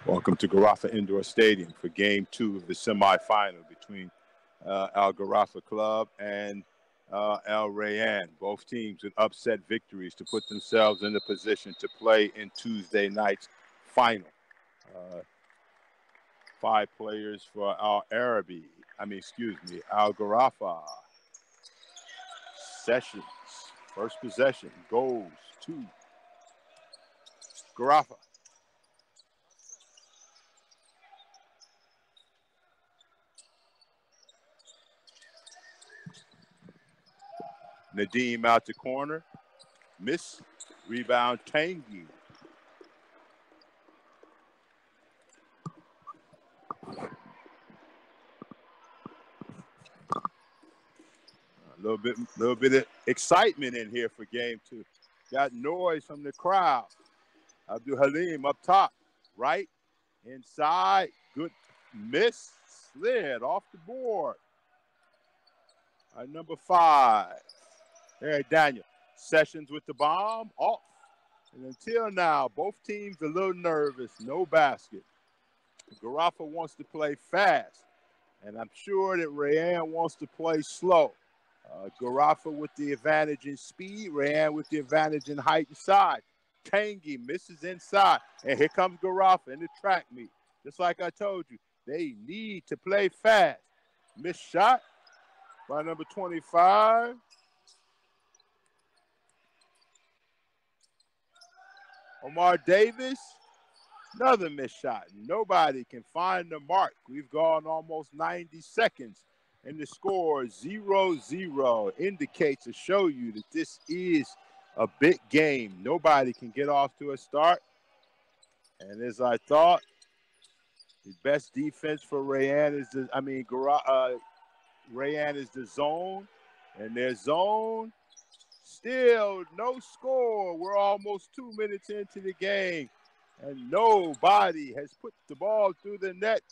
Welcome to Garafa Indoor Stadium for Game 2 of the semifinal between Al Garafa Club and Al Rayyan. Both teams with upset victories to put themselves in a position to play in Tuesday night's final. 5 players for Al Garafa. Sessions. First possession goes to Garafa. Nadeem out the corner. Miss. Rebound Tanguy. A little bit of excitement in here for Game 2. Got noise from the crowd. Abdul Halim up top. Right. Inside. Good miss. Slid off the board. Number 5. There, Daniel. Sessions with the bomb. Off. And until now, both teams a little nervous. No basket. Garafa wants to play fast. And I'm sure that Rayyan wants to play slow. Garafa with the advantage in speed. Rayyan with the advantage in height and size. Tanguy misses inside. And here comes Garafa in the track meet. Just like I told you, they need to play fast. Missed shot by number 25. Omar Davis, another missed shot. Nobody can find the mark. We've gone almost 90 seconds, and the score 0-0 indicates to show you that this is a big game. Nobody can get off to a start. And as I thought, the best defense for Rayyan is Rayyan is the zone, and their zone still no score. We're almost 2 minutes into the game, and nobody has put the ball through the net.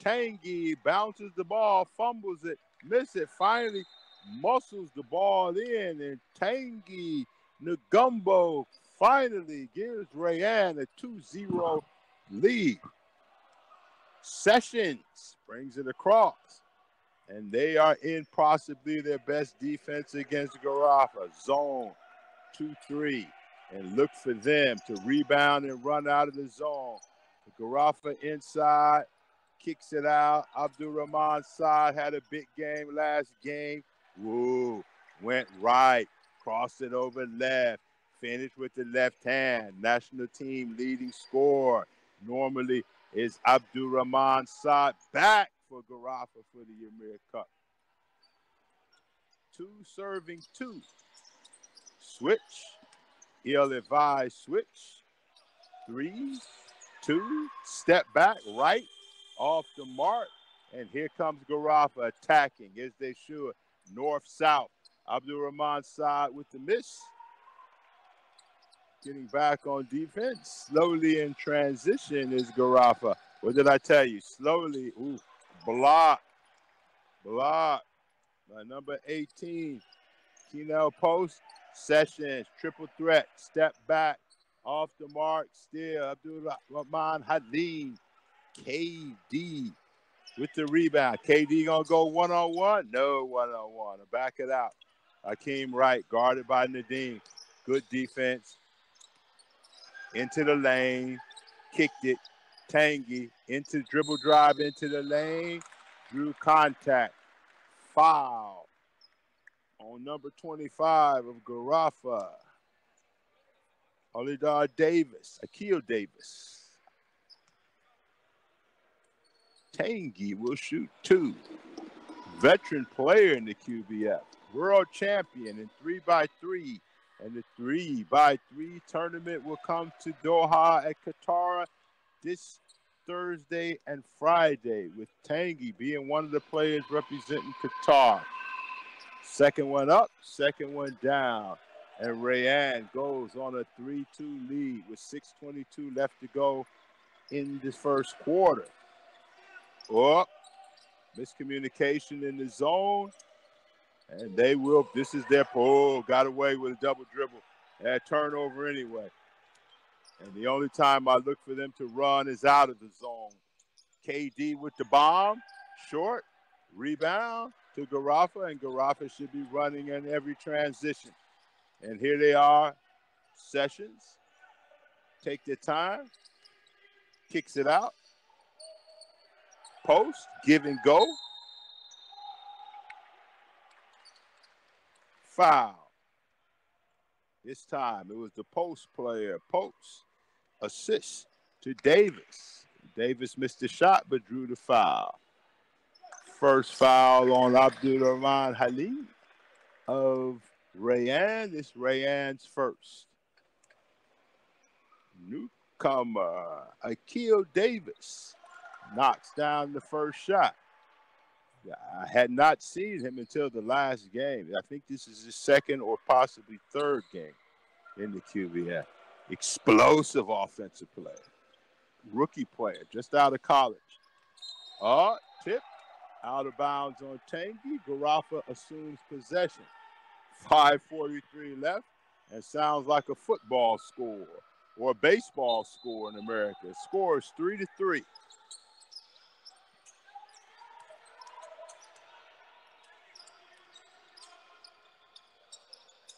Tanguy bounces the ball, fumbles it, misses it, finally muscles the ball in, and Tanguy Ngumbo finally gives Rayyan a 2-0 lead. Sessions brings it across. And they are in possibly their best defense against Garafa. Zone 2-3. And look for them to rebound and run out of the zone. Garafa inside. Kicks it out. Abdul Rahman Saad had a big game last game. Woo. Went right. Crossed it over left. Finished with the left hand. National team leading scorer normally is Abdul Rahman Saad. Back for Garafa for the Emir Cup. 2 serving 2. Switch. Ill-advised switch. 3, 2. Step back. Right. Off the mark. And here comes Garafa attacking as they should. North-south. Abdul Rahman Saad with the miss. Getting back on defense. Slowly in transition is Garafa. What did I tell you? Slowly. Ooh. Block by number 18. Keenel post. Sessions. Triple threat. Step back. Off the mark. Still. Abdul Rahman Halim. KD with the rebound. KD going to go one-on-one? No one-on-one. Back it out. Hakeem Wright. Guarded by Nadeem. Good defense. Into the lane. Kicked it. Tanguy into dribble drive into the lane, drew contact, foul on number 25 of Garafa, Akil Davis. Tanguy will shoot 2. Veteran player in the QBF, world champion in 3x3, and the 3x3 tournament will come to Doha at Qatar this Thursday and Friday, with Tanguy being one of the players representing Qatar. Second one up, second one down. And Rayyan goes on a 3-2 lead with 6:22 left to go in the first quarter. Miscommunication in the zone. And they will, this is their got away with a double dribble. Turnover anyway. And the only time I look for them to run is out of the zone. KD with the bomb, short, rebound to Garafa, and Garafa should be running in every transition. And here they are, Sessions. Take their time, kicks it out. Post, give and go. Foul. This time it was the post player. Post. Assist to Davis. Davis missed the shot but drew the foul. First foul on Abdul-Rahman Halim of Rayan. It's Rayan's first. Newcomer Akil Davis knocks down the first shot. I had not seen him until the last game. I think this is his second or possibly third game in the QBA. Explosive offensive player. Rookie player, just out of college. Tip. Out of bounds on Tanguy. Garafa assumes possession. 5:43 left. And sounds like a football score or a baseball score in America. Score is 3-3.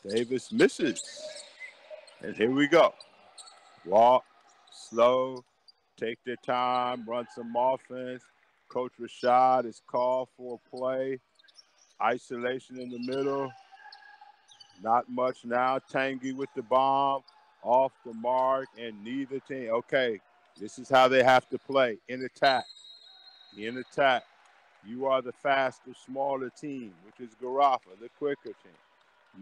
Davis misses. And here we go. Walk, slow, take their time, run some offense. Coach Rashad is called for a play. Isolation in the middle. Not much now. Tanguy with the bomb. Off the mark, and neither team. Okay, this is how they have to play. In attack. In attack. You are the faster, smaller team, which is Garafa, the quicker team.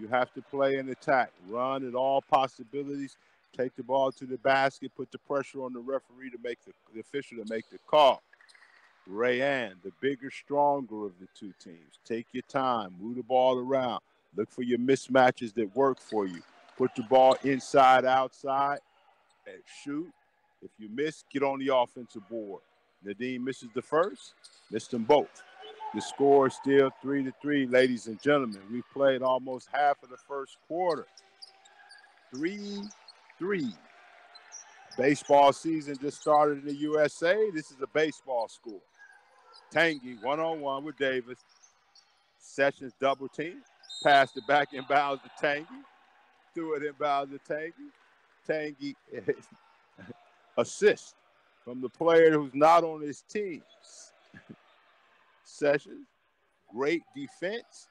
You have to play in attack. Run at all possibilities. Take the ball to the basket. Put the pressure on the referee to make the official to make the call. Rayan, the bigger, stronger of the two teams. Take your time. Move the ball around. Look for your mismatches that work for you. Put the ball inside, outside, and shoot. If you miss, get on the offensive board. Nadeem misses the first, missed them both. The score is still 3-3, ladies and gentlemen. We've played almost half of the first quarter. 3-3. Baseball season just started in the USA. This is a baseball score. Tanguy, one-on-one with Davis. Sessions double team. Passed it back inbounds to Tanguy. Threw it inbounds to Tanguy. Tanguy assist from the player who's not on his team. Sessions, great defense,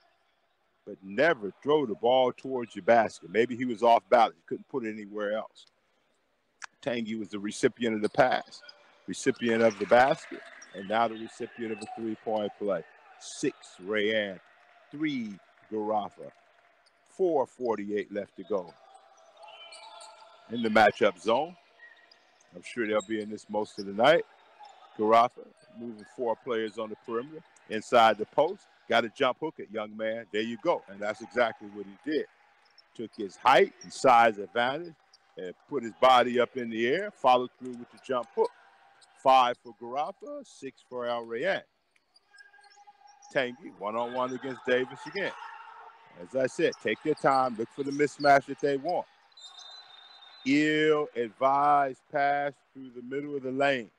but never throw the ball towards your basket. Maybe he was off balance. He couldn't put it anywhere else. Tanguy was the recipient of the pass, recipient of the basket, and now the recipient of a three-point play. 6, Rayan. 3, Garafa. 4:48 left to go. In the matchup zone. I'm sure they'll be in this most of the night. Garafa moving 4 players on the perimeter. Inside the post. Got a jump hook it, young man. There you go. And that's exactly what he did. Took his height and size advantage and put his body up in the air. Followed through with the jump hook. 5 for Garafa. 6 for Al Rayan. Tanguy, one-on-one against Davis again. As I said, take their time. Look for the mismatch that they want. Ill-advised pass through the middle of the lane.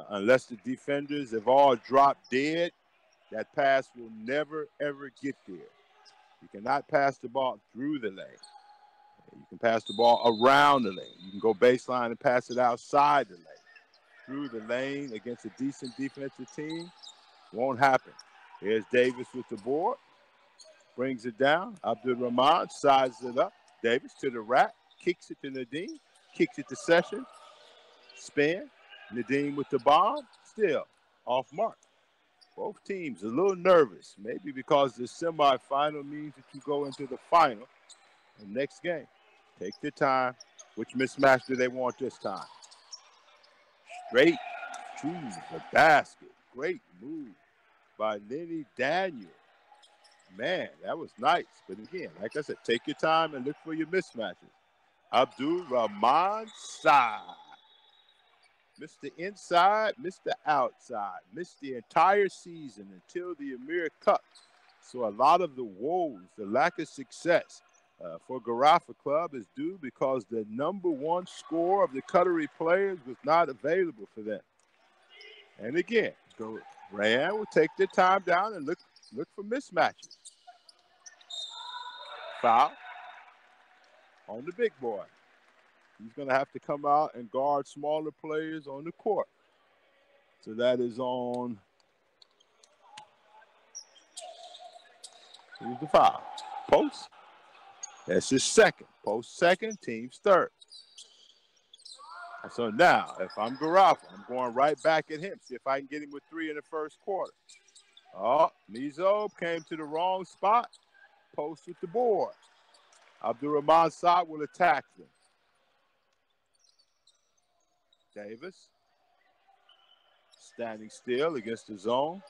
Unless the defenders have all dropped dead, that pass will never, ever get there. You cannot pass the ball through the lane. You can pass the ball around the lane. You can go baseline and pass it outside the lane. Through the lane against a decent defensive team, won't happen. Here's Davis with the board. Brings it down. Abdul-Rahman sizes it up. Davis to the rack. Kicks it to Nadeem. Kicks it to Session. Spin. Nadeem with the bomb. Still off mark. Both teams a little nervous. Maybe because the semifinal means that you go into the final. The next game. Take their time. Which mismatch do they want this time? Straight to the basket. Great move by Lenny Daniel. Man, that was nice. But again, like I said, take your time and look for your mismatches. Abdul-Rahman side. Mr. Inside, Mr. Outside. Missed the entire season until the Emir Cup. So a lot of the woes, the lack of success for Garafa Club is due because the #1 score of the Qatari players was not available for them. And again, Rayan will take their time down and look for mismatches. Foul on the big boy. He's going to have to come out and guard smaller players on the court. So that is on. Here's the foul. Post. That's his second. Post second, team's third. So now, if I'm Garafa, I'm going right back at him. See if I can get him with 3 in the first quarter. Oh, Mizo came to the wrong spot. Post with the board. Abdurrahman Saad will attack them. Davis standing still against the zone.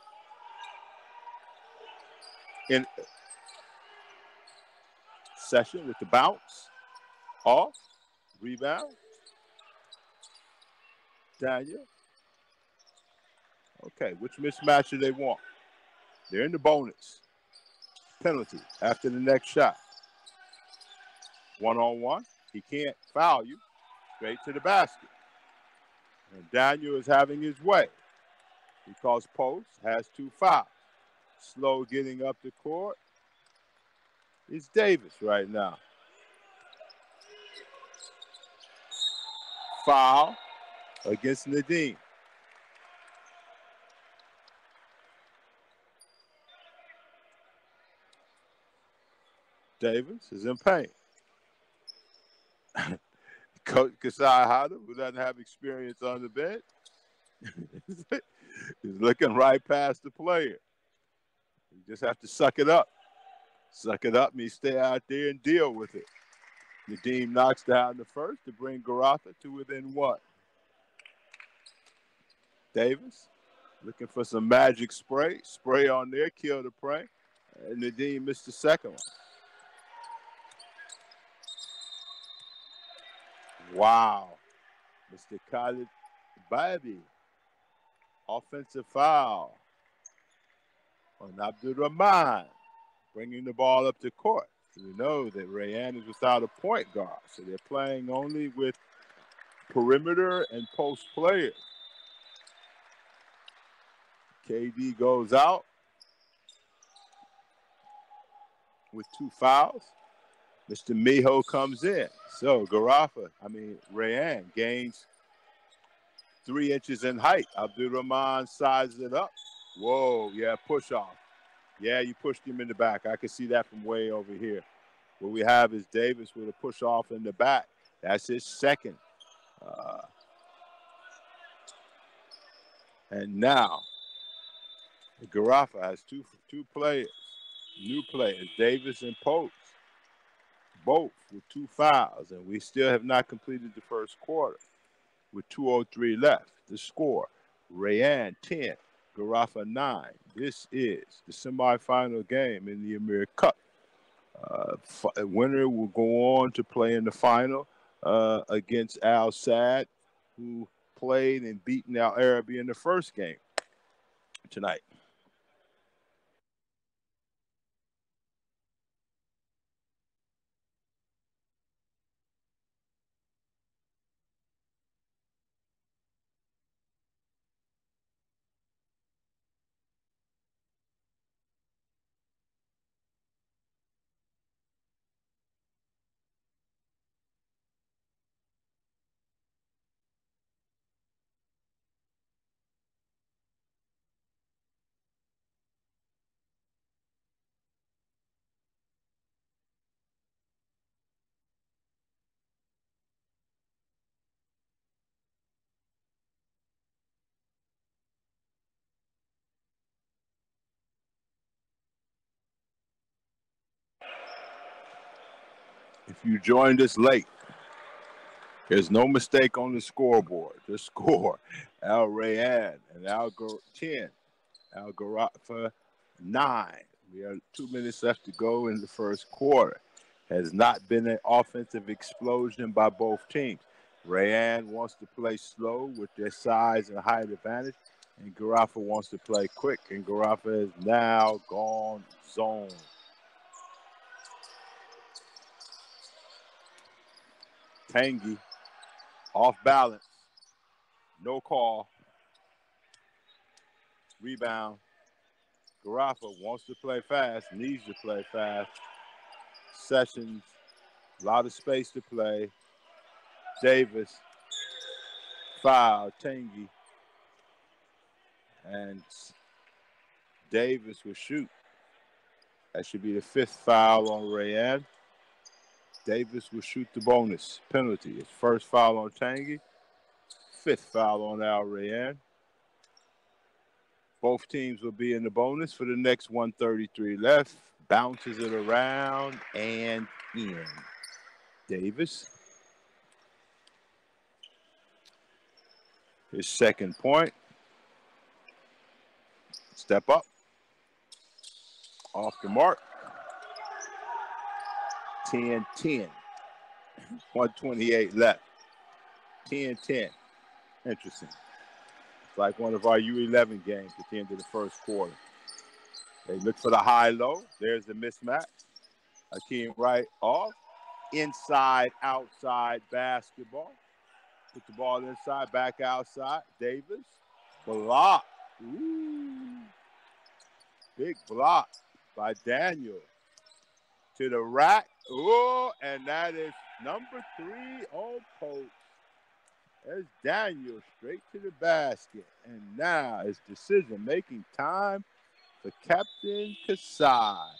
In Session with the bounce. Off. Rebound. Daniel. Okay, which mismatch do they want? They're in the bonus. Penalty after the next shot. 1-on-1. He can't foul you. Straight to the basket. And Daniel is having his way because Post has 2 fouls. Slow getting up the court is Davis right now. Foul against Nadeem. Davis is in pain. Coach Kasai Hada, who doesn't have experience on the bench, is looking right past the player. You just have to suck it up. Suck it up means stay out there and deal with it. Nadeem knocks down the first to bring Garafa to within 1. Davis looking for some magic spray. Spray on there, kill the prey. And Nadeem missed the second one. Wow. Mr. Khalid Babi. Offensive foul on Abdurrahman. Bringing the ball up the court. We know that Rayan is without a point guard. So they're playing only with perimeter and post players. KD goes out with 2 fouls. Mr. Miho comes in. So Rayan gains 3 inches in height. Abdurrahman sizes it up. Whoa, yeah, push off. Yeah, you pushed him in the back. I can see that from way over here. What we have is Davis with a push off in the back. That's his second. And now, Garafa has two players, new players, Davis and Post, both with 2 fouls, and we still have not completed the first quarter with 2:03 left. The score, Rayan 10, Garafa 9. This is the semifinal game in the Emir Cup. Winner will go on to play in the final against Al Sadd, who played and beaten Al Arabi in the first game tonight. If you joined us late, there's no mistake on the scoreboard. The score, Al Rayan and Al 10, Al Garafa 9. We have 2 minutes left to go in the first quarter. Has not been an offensive explosion by both teams. Rayan wants to play slow with their size and height advantage, and Garafa wants to play quick, and Garafa has now gone zone. Tangy, off balance. No call. Rebound. Garafa wants to play fast, needs to play fast. Sessions, a lot of space to play. Davis, foul, Tangy. And Davis will shoot. That should be the 5th foul on Rayan. Davis will shoot the bonus penalty. His 1st foul on Tangy, 5th foul on Al Rayan. Both teams will be in the bonus for the next 1:33 left. Bounces it around and in. Davis. His 2nd point. Step up. Off the mark. 10-10. 128 left. 10-10. Interesting. It's like one of our U11 games at the end of the 1st quarter. They look for the high-low. There's the mismatch. Hakeem Wright off. Inside, outside basketball. Put the ball inside, back outside. Davis. Block. Ooh. Big block by Daniel. To the rack. Oh, and that is number 3 on post. There's Daniel straight to the basket. And now it's decision-making time for Captain Kasai.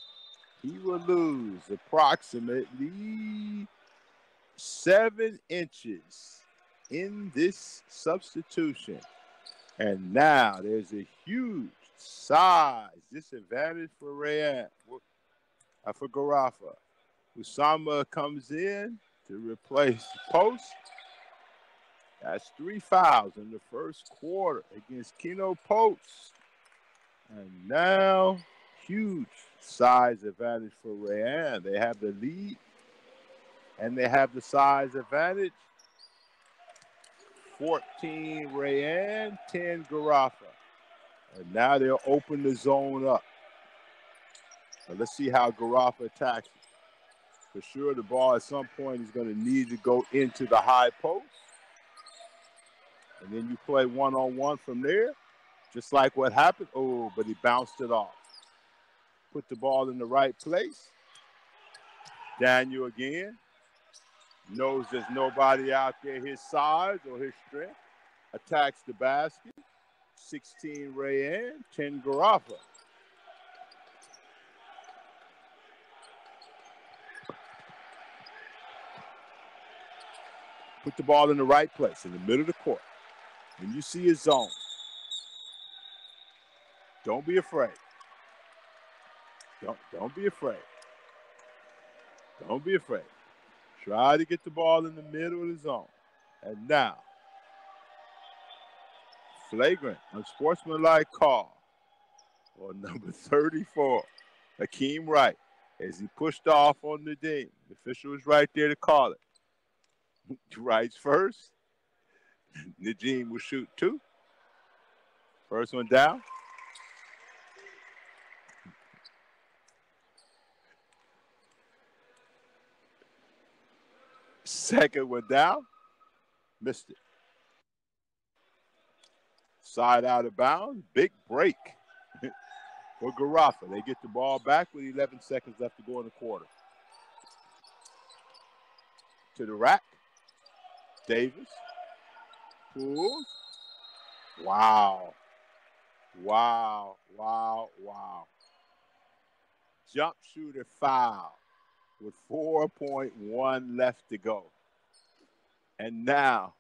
He will lose approximately 7 inches in this substitution. And now there's a huge size disadvantage for Rayan, for Garafa. Usama comes in to replace Post. That's 3 fouls in the 1st quarter against Keno Post. And now, huge size advantage for Rayan. They have the lead, and they have the size advantage. 14 Rayan, 10 Garafa. And now they'll open the zone up. Now let's see how Garafa attacks it. For sure, the ball at some point is going to need to go into the high post. And then you play one-on-one from there, just like what happened. Oh, but he bounced it off. Put the ball in the right place. Daniel again. Knows there's nobody out there his size or his strength. Attacks the basket. 16 Rayan, 10 Garafa. Put the ball in the right place, in the middle of the court. When you see a zone, don't be afraid. Don't be afraid. Don't be afraid. Try to get the ball in the middle of the zone. And now, flagrant, unsportsmanlike call on number 34, Hakeem Wright, as he pushed off on Nadeem. The official was right there to call it. Wright's first. Nadeem will shoot 2. First one down. Second one down. Missed it. Side out of bounds. Big break for Garafa. They get the ball back with 11 seconds left to go in the quarter. To the rack. Davis. Pulls. Wow. Wow. Wow. Wow. Jump shooter foul with 4.1 left to go. And now,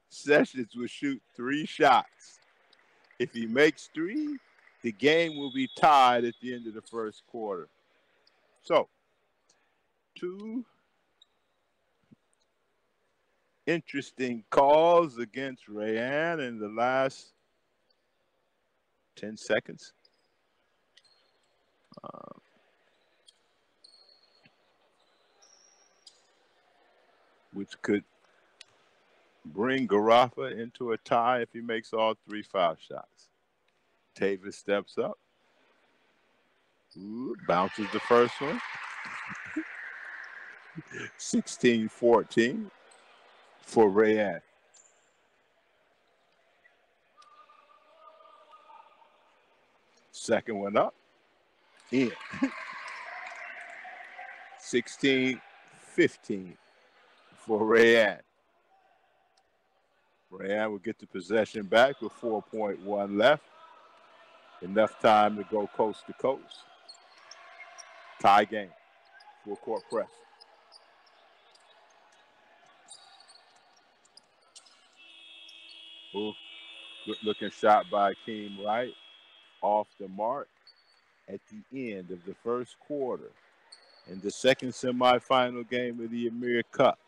Sessions will shoot 3 shots. If he makes 3, the game will be tied at the end of the 1st quarter. So, 2 interesting calls against Rayan in the last 10 seconds. Which could bring Garafa into a tie if he makes all 3 foul shots. Davis steps up. Ooh, bounces the first one. 16-14 for Rayan. Second one up. In. 16-15 for Rayan. Rayan will get the possession back with 4.1 left. Enough time to go coast to coast. Tie game. Full court press. Ooh, good looking shot by Akeem Wright. Off the mark at the end of the first quarter. In the second semifinal game of the Emir Cup.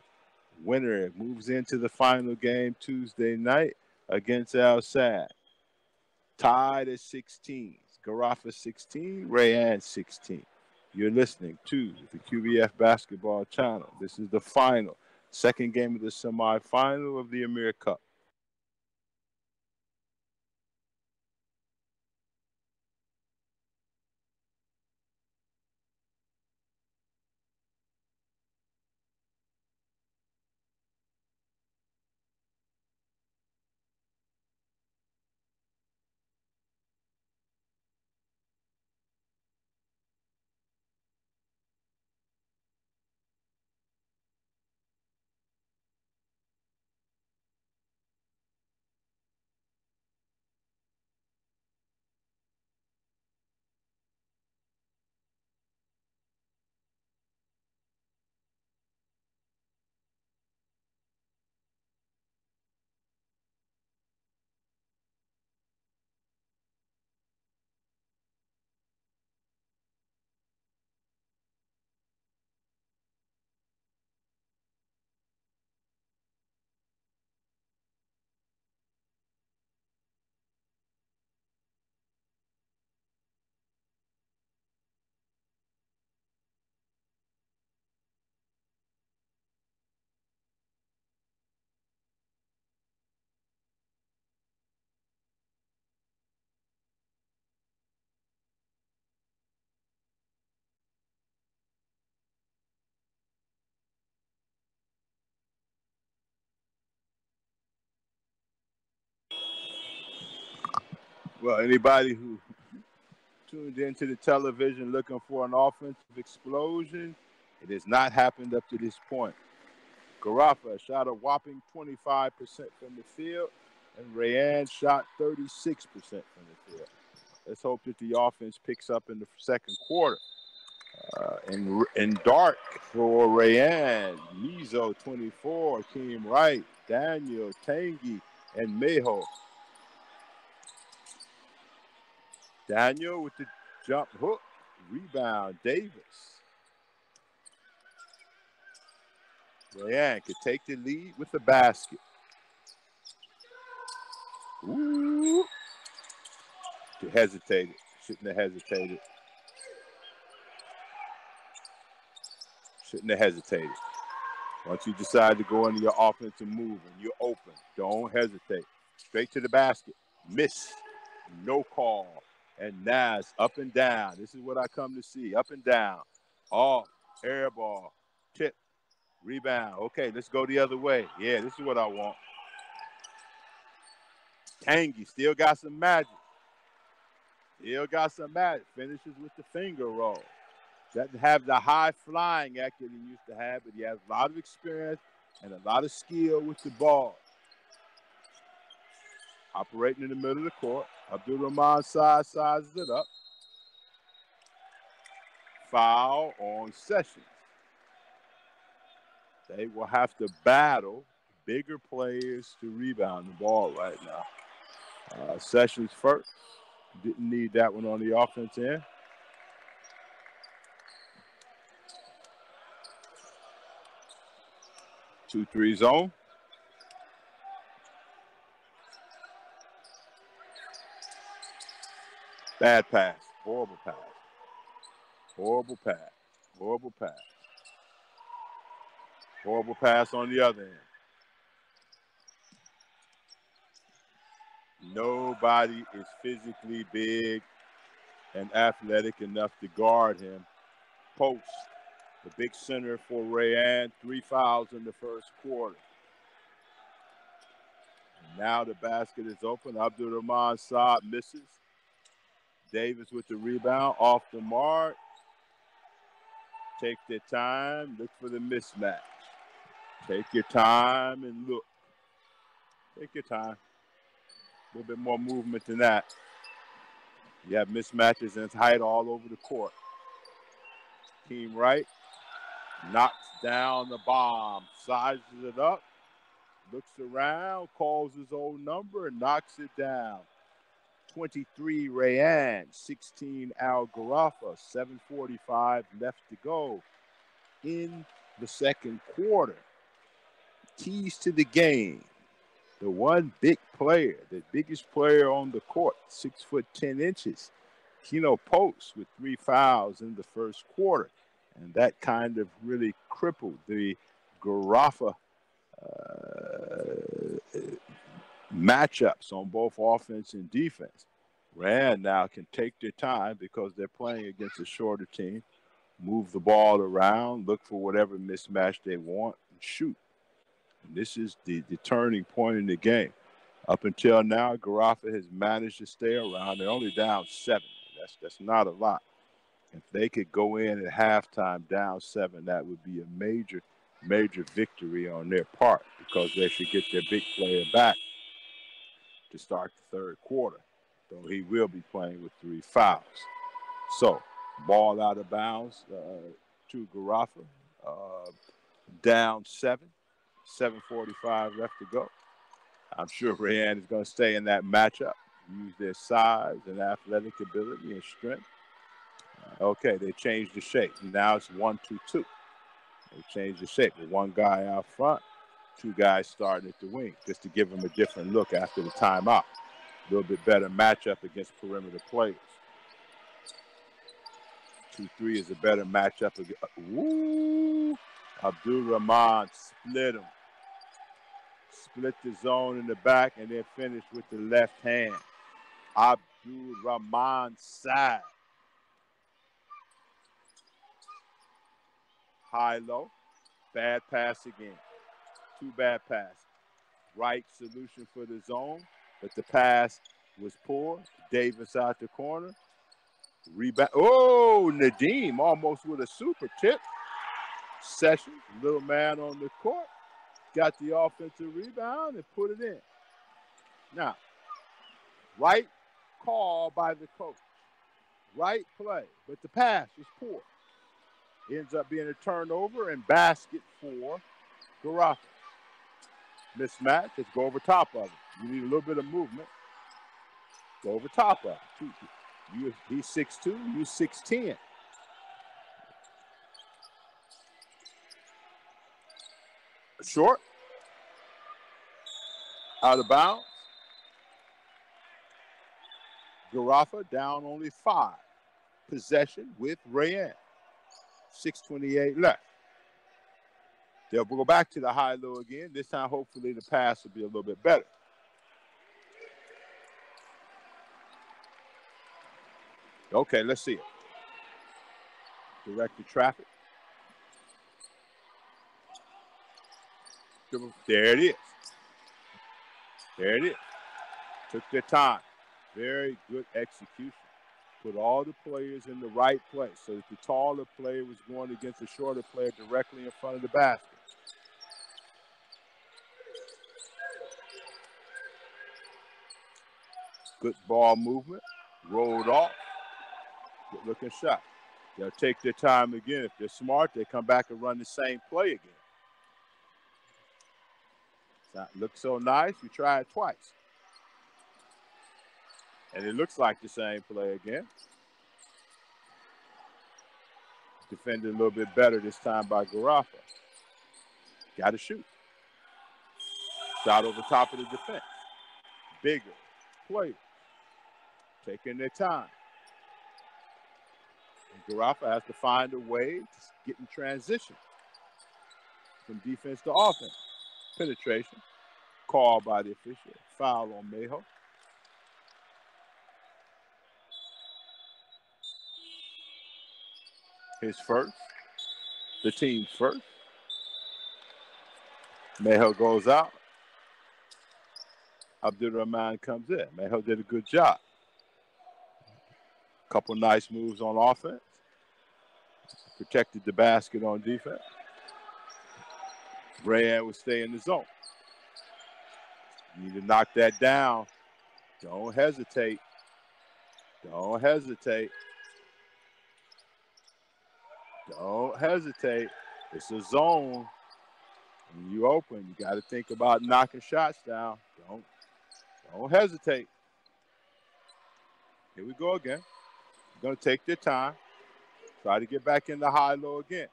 Winner moves into the final game Tuesday night against Al Sadd. Tied at 16. Garafa 16, Rayan 16. You're listening to the QBF Basketball Channel. This is the final, second game of the semifinal of the Emir Cup. Well, anybody who tuned into the television looking for an offensive explosion, it has not happened up to this point. Garafa shot a whopping 25% from the field, and Rayan shot 36% from the field. Let's hope that the offense picks up in the second quarter. In dark for Rayan, Mizo 24, Akeem Wright, Daniel, Tangi, and Meho. Daniel with the jump hook, rebound, Davis. Rayan could take the lead with the basket. Ooh. Hesitated. Shouldn't have hesitated. Shouldn't have hesitated. Once you decide to go into your offensive move and you're open, don't hesitate. Straight to the basket. Miss. No call. And Nas up and down. This is what I come to see. Up and down. Off. Air ball. Tip. Rebound. Okay, let's go the other way. Yeah, this is what I want. Tangy still got some magic. Still got some magic. Finishes with the finger roll. Doesn't have the high flying act that he used to have, but he has a lot of experience and a lot of skill with the ball. Operating in the middle of the court. Abdul Rahman sizes it up. Foul on Sessions. They will have to battle bigger players to rebound the ball right now. Sessions first. Didn't need that one on the offense end. 2-3 zone. Bad pass. Horrible pass. Horrible pass. Horrible pass. Horrible pass on the other end. Nobody is physically big and athletic enough to guard him. Post. The big center for Rayanne. 3 fouls in the first quarter. And now the basket is open. Abdul-Rahman Saad misses. Davis with the rebound. Off the mark. Take their time. Look for the mismatch. Take your time and look. Take your time. A little bit more movement than that. You have mismatches and it's height all over the court. Team right. Knocks down the bomb. Sizes it up. Looks around. Calls his own number and knocks it down. 23 Rayanne. 16 Al Garafa. 7:45 left to go in the second quarter. Keys to the game. The one big player, the biggest player on the court, 6'10". Keno Post with 3 fouls in the first quarter. And that kind of really crippled the Garafa matchups on both offense and defense. Rand now can take their time because they're playing against a shorter team, move the ball around, look for whatever mismatch they want, and shoot. And this is the turning point in the game. Up until now, Garafa has managed to stay around. They're only down 7. That's not a lot. If they could go in at halftime down 7, that would be a major, major victory on their part because they should get their big player back to start the third quarter, though he will be playing with 3 fouls. So, ball out of bounds to Garafa, down 7, 7:45 left to go. I'm sure Rayanne is going to stay in that matchup, use their size and athletic ability and strength. Okay, they changed the shape. Now it's 1-2-2. They changed the shape with 1 guy out front, 2 guys starting at the wing, just to give them a different look after the timeout. A little bit better matchup against perimeter players. 2-3 is a better matchup. Woo! Abdul-Rahman split him. Split the zone in the back and then finished with the left hand. Abdul-Rahman side. High-low. Bad pass again. 2 bad passes. Right solution for the zone, but the pass was poor. Davis out the corner. Rebound. Oh, Nadeem almost with a super tip. Session, little man on the court. Got the offensive rebound and put it in. Now, right call by the coach. Right play, but the pass was poor. Ends up being a turnover and basket for Garafa. Mismatch, let's go over top of it. You need a little bit of movement. Go over top of it. He's 6'2", you 6'10". Short. Out of bounds. Garafa down only 5. Possession with Rayanne. 6:28 left. They'll go back to the high-low again. This time, hopefully, the pass will be a little bit better. Okay, let's see it. Direct the traffic. There it is. There it is. Took their time. Very good execution. Put all the players in the right place so that the taller player was going against the shorter player directly in front of the basket. Good ball movement. Rolled off. Good looking shot. They'll take their time again. If they're smart, they come back and run the same play again. Looks so nice, you try it twice. And it looks like the same play again. Defended a little bit better this time by Garafa. Got to shoot. Shot over top of the defense. Bigger players. Taking their time. And Garafa has to find a way to get in transition from defense to offense. Penetration. Called by the official. Foul on Mayho. His first. the team first. Mayhill goes out. Abdurrahman comes in. Mayhill did a good job. Couple nice moves on offense. Protected the basket on defense. Rayan will stay in the zone. You need to knock that down. Don't hesitate. Don't hesitate. Don't hesitate. It's a zone. When you open, you got to think about knocking shots down. Don't hesitate. Here we go again. Going to take their time. Try to get back in the high-low again.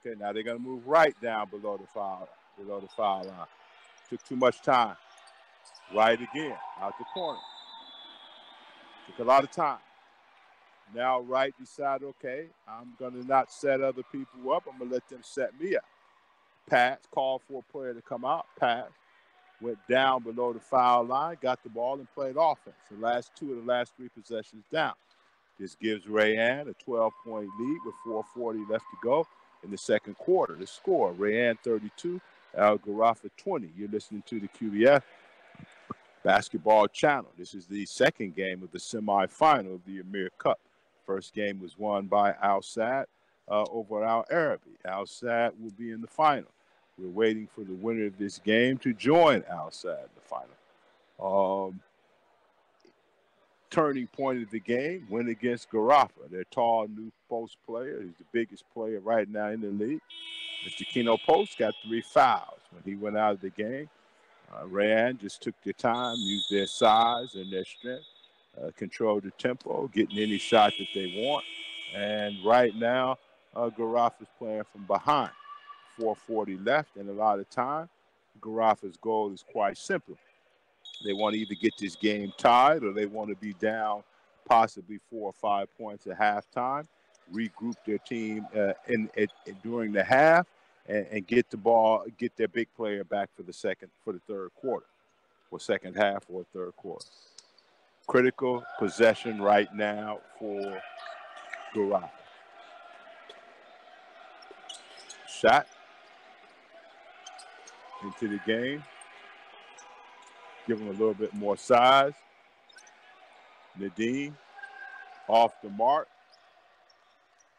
Okay, now they're going to move right down below the foul line. Took too much time. Right again, out the corner. Took a lot of time. Now Wright decided, okay, I'm going to not set other people up. I'm going to let them set me up. Pass, called for a player to come out. Pass, went down below the foul line, got the ball, and played offense. The last two of the last three possessions down. This gives Rayan a 12-point lead with 4:40 left to go in the second quarter. The score, Rayan 32, Al Gharafa 20. You're listening to the QBF Basketball Channel. This is the second game of the semifinal of the Emir Cup. First game was won by Al Sadd over Al Arabi. Al Sadd will be in the final. We're waiting for the winner of this game to join Al Sadd in the final. Turning point of the game, win against Gharafa. Their tall new post player. He's the biggest player right now in the league. Mr. Keno Post got 3 fouls when he went out of the game. Rayan just took their time, used their size and their strength, controlled the tempo, getting any shot that they want. And right now, Gharafa's playing from behind. 4:40 left and a lot of time. Gharafa's goal is quite simple. They want to either get this game tied or they want to be down possibly 4 or 5 points at halftime, regroup their team during the half, and get the ball, get their big player back for the third quarter, or second half or third quarter. Critical possession right now for Gharafa. Shot into the game. Give him a little bit more size. Nadeem off the mark.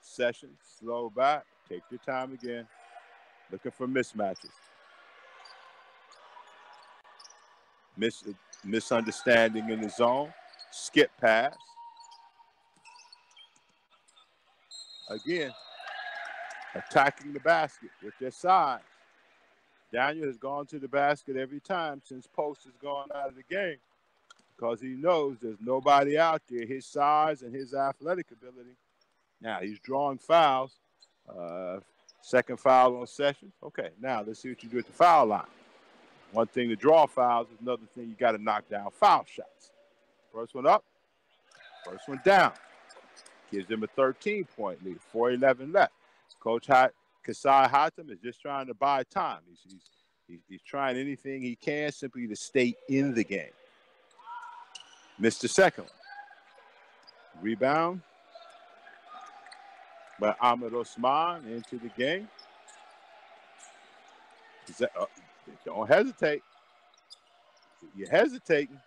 Sessions, slow back. Take your time again. Looking for mismatches. Misunderstanding in the zone. Skip pass. Again, attacking the basket with their size. Daniel has gone to the basket every time since Post has gone out of the game because he knows there's nobody out there his size and his athletic ability. Now he's drawing fouls. Second foul on Sessions. Okay, now let's see what you do at the foul line. One thing to draw fouls is another thing you got to knock down foul shots. First one up, first one down. Gives them a 13-point lead, 4:11 left. Coach Kasai Hatem is just trying to buy time. He's trying anything he can simply to stay in the game. Missed the second one. Rebound by Ahmed Osman into the game. Don't hesitate. You're hesitating.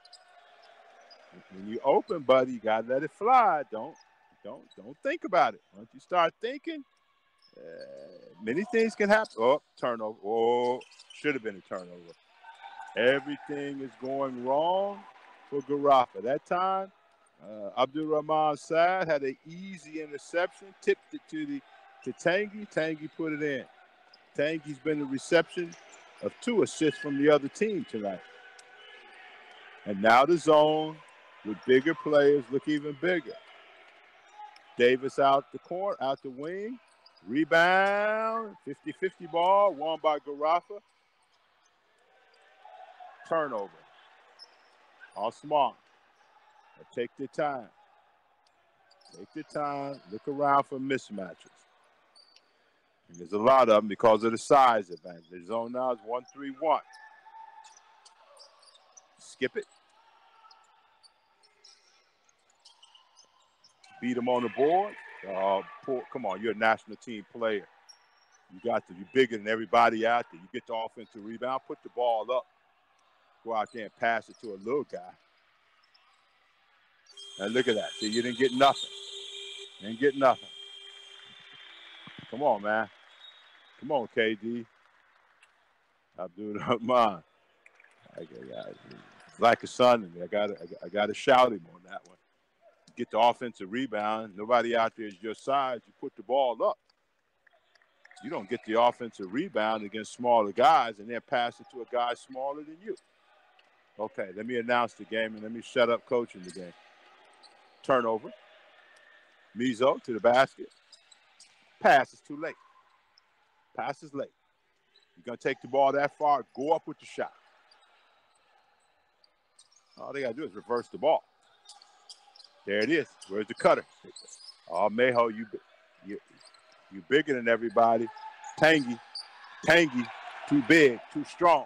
When you open, buddy, you gotta let it fly. Don't think about it. Once you start thinking, many things can happen. Oh, turnover. Oh, should have been a turnover. Everything is going wrong for Gharafa. That time, Abdurrahman Saad had an easy interception, tipped it to Tanguy. Tanguy put it in. Tanguy's been the reception of 2 assists from the other team tonight. And now the zone with bigger players look even bigger. Davis out the corner, out the wing. Rebound, 50-50 ball, won by Gharafa. Turnover. Osman. Take their time. Take their time. Look around for mismatches. And there's a lot of them because of the size advantage. The zone now is 1-3-1. Skip it. Beat them on the board. Come on, you're a national team player. You got to be bigger than everybody out there. You get the offensive rebound, put the ball up, go out there and pass it to a little guy. And look at that. See, you didn't get nothing. You didn't get nothing. Come on, man. Come on, KD. Abdul-Rahman. Like a son in me. I got to shout him on that one. Get the offensive rebound. Nobody out there is your size. You put the ball up. You don't get the offensive rebound against smaller guys and then pass it to a guy smaller than you. Okay, let me announce the game and let me shut up coaching the game. Turnover. Mizo to the basket. Pass is too late. Pass is late. You're going to take the ball that far, go up with the shot. All they got to do is reverse the ball. There it is. Where's the cutter? Oh, Mayho, you bigger than everybody. Tangy, too big, too strong.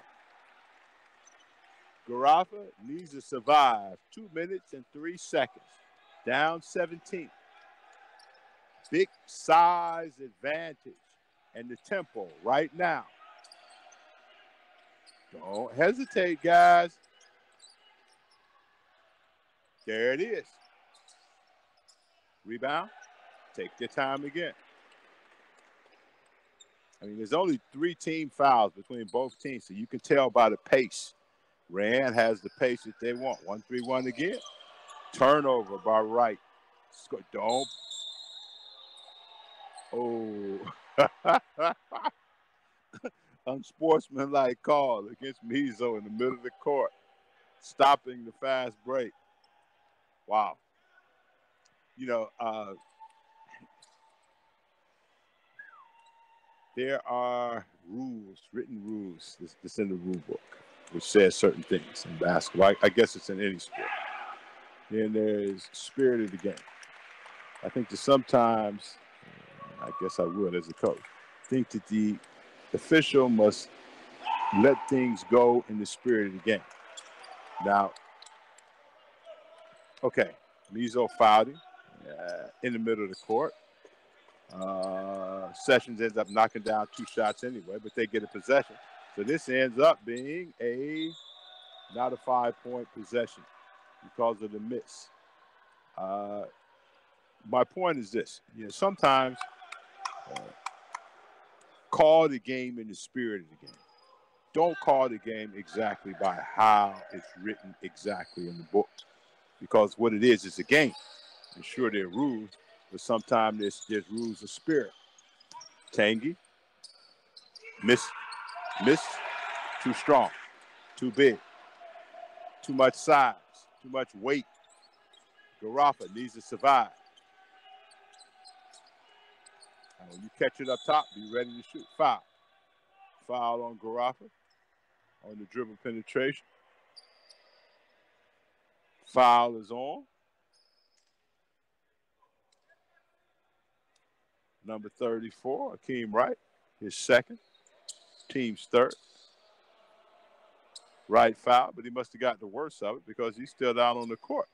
Garafa needs to survive. 2 minutes and 3 seconds. Down 17. Big size advantage and the tempo right now. Don't hesitate, guys. There it is. Rebound. Take your time again. I mean, there's only 3 team fouls between both teams, so you can tell by the pace. Rand has the pace that they want. 1-3-1 again. Turnover by Wright. Don't. Oh. Unsportsmanlike call against Mizo in the middle of the court. Stopping the fast break. Wow. You know, there are rules, written rules, that's in the rule book, which says certain things in basketball. I guess it's in any sport. Then there's spirit of the game. I think that sometimes, I guess I would as a coach, think that the official must let things go in the spirit of the game. Now, okay, Mizo fouled him in the middle of the court. Sessions ends up knocking down 2 shots anyway, but they get a possession. So this ends up being not a 5-point possession because of the miss. My point is this: sometimes call the game in the spirit of the game. Don't call the game exactly by how it's written exactly in the book, because what it is a game. And sure, there are rules, but sometimes there's rules of spirit. Tangy, miss, too strong, too big, too much size, too much weight. Garafa needs to survive. And when you catch it up top, be ready to shoot. Foul. Foul on Garafa on the dribble penetration. Foul is on. Number 34, Akeem Wright, his second, team's third. Wright foul, but he must have got the worst of it because he's still down on the court.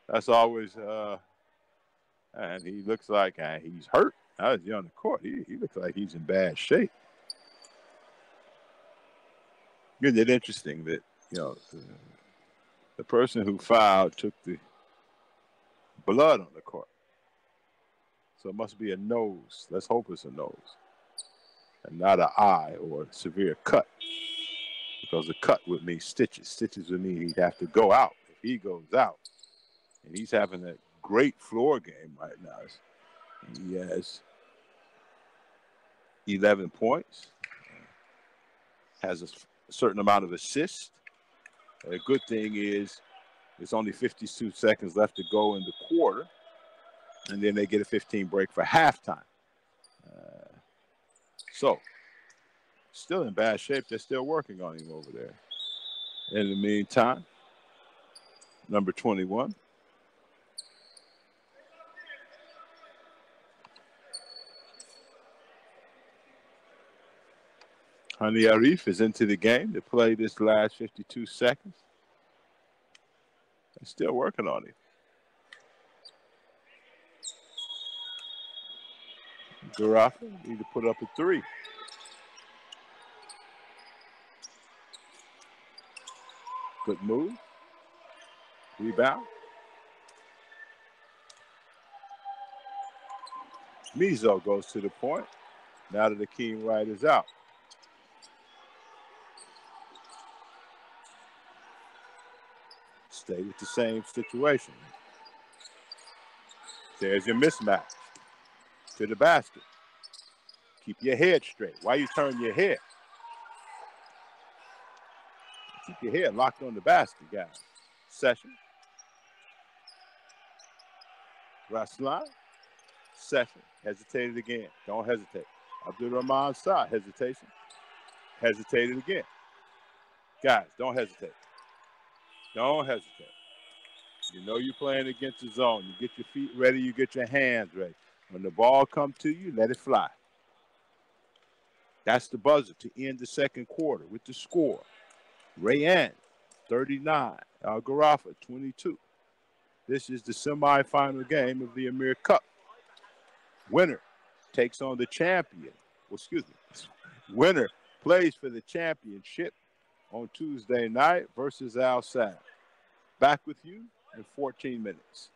That's always, and he looks like he's hurt. Now he's on the court. He looks like he's in bad shape. Isn't it interesting that, the person who fouled took the blood on the court. So it must be a nose. Let's hope it's a nose and not an eye or a severe cut, because a cut would mean stitches. Stitches would mean he'd have to go out. If he goes out, and he's having a great floor game right now. He has 11 points, has a certain amount of assists. A good thing is there's only 52 seconds left to go in the quarter, and then they get a 15 break for halftime. So, still in bad shape. They're still working on him over there. In the meantime, number 21. Hani Arif is into the game to play this last 52 seconds. He's still working on it. Garafa need to put up a 3. Good move. Rebound. Mizo goes to the point. Now that the King right is out. Stay with the same situation. There's your mismatch. To the basket. Keep your head straight. Why you turn your head? Keep your head locked on the basket, guys. Session. Raslan. Session. Hesitated again. Don't hesitate. Abdul Rahman Sa. Hesitation. Hesitated again. Guys, don't hesitate. Don't hesitate. You know you're playing against the zone. You get your feet ready. You get your hands ready. When the ball comes to you, let it fly. That's the buzzer to end the second quarter with the score. Rayan, 39. Al Garafa, 22. This is the semifinal game of the Emir Cup. Winner takes on the champion. Well, excuse me. Winner plays for the championship on Tuesday night versus Al Sadd. Back with you in 14 minutes.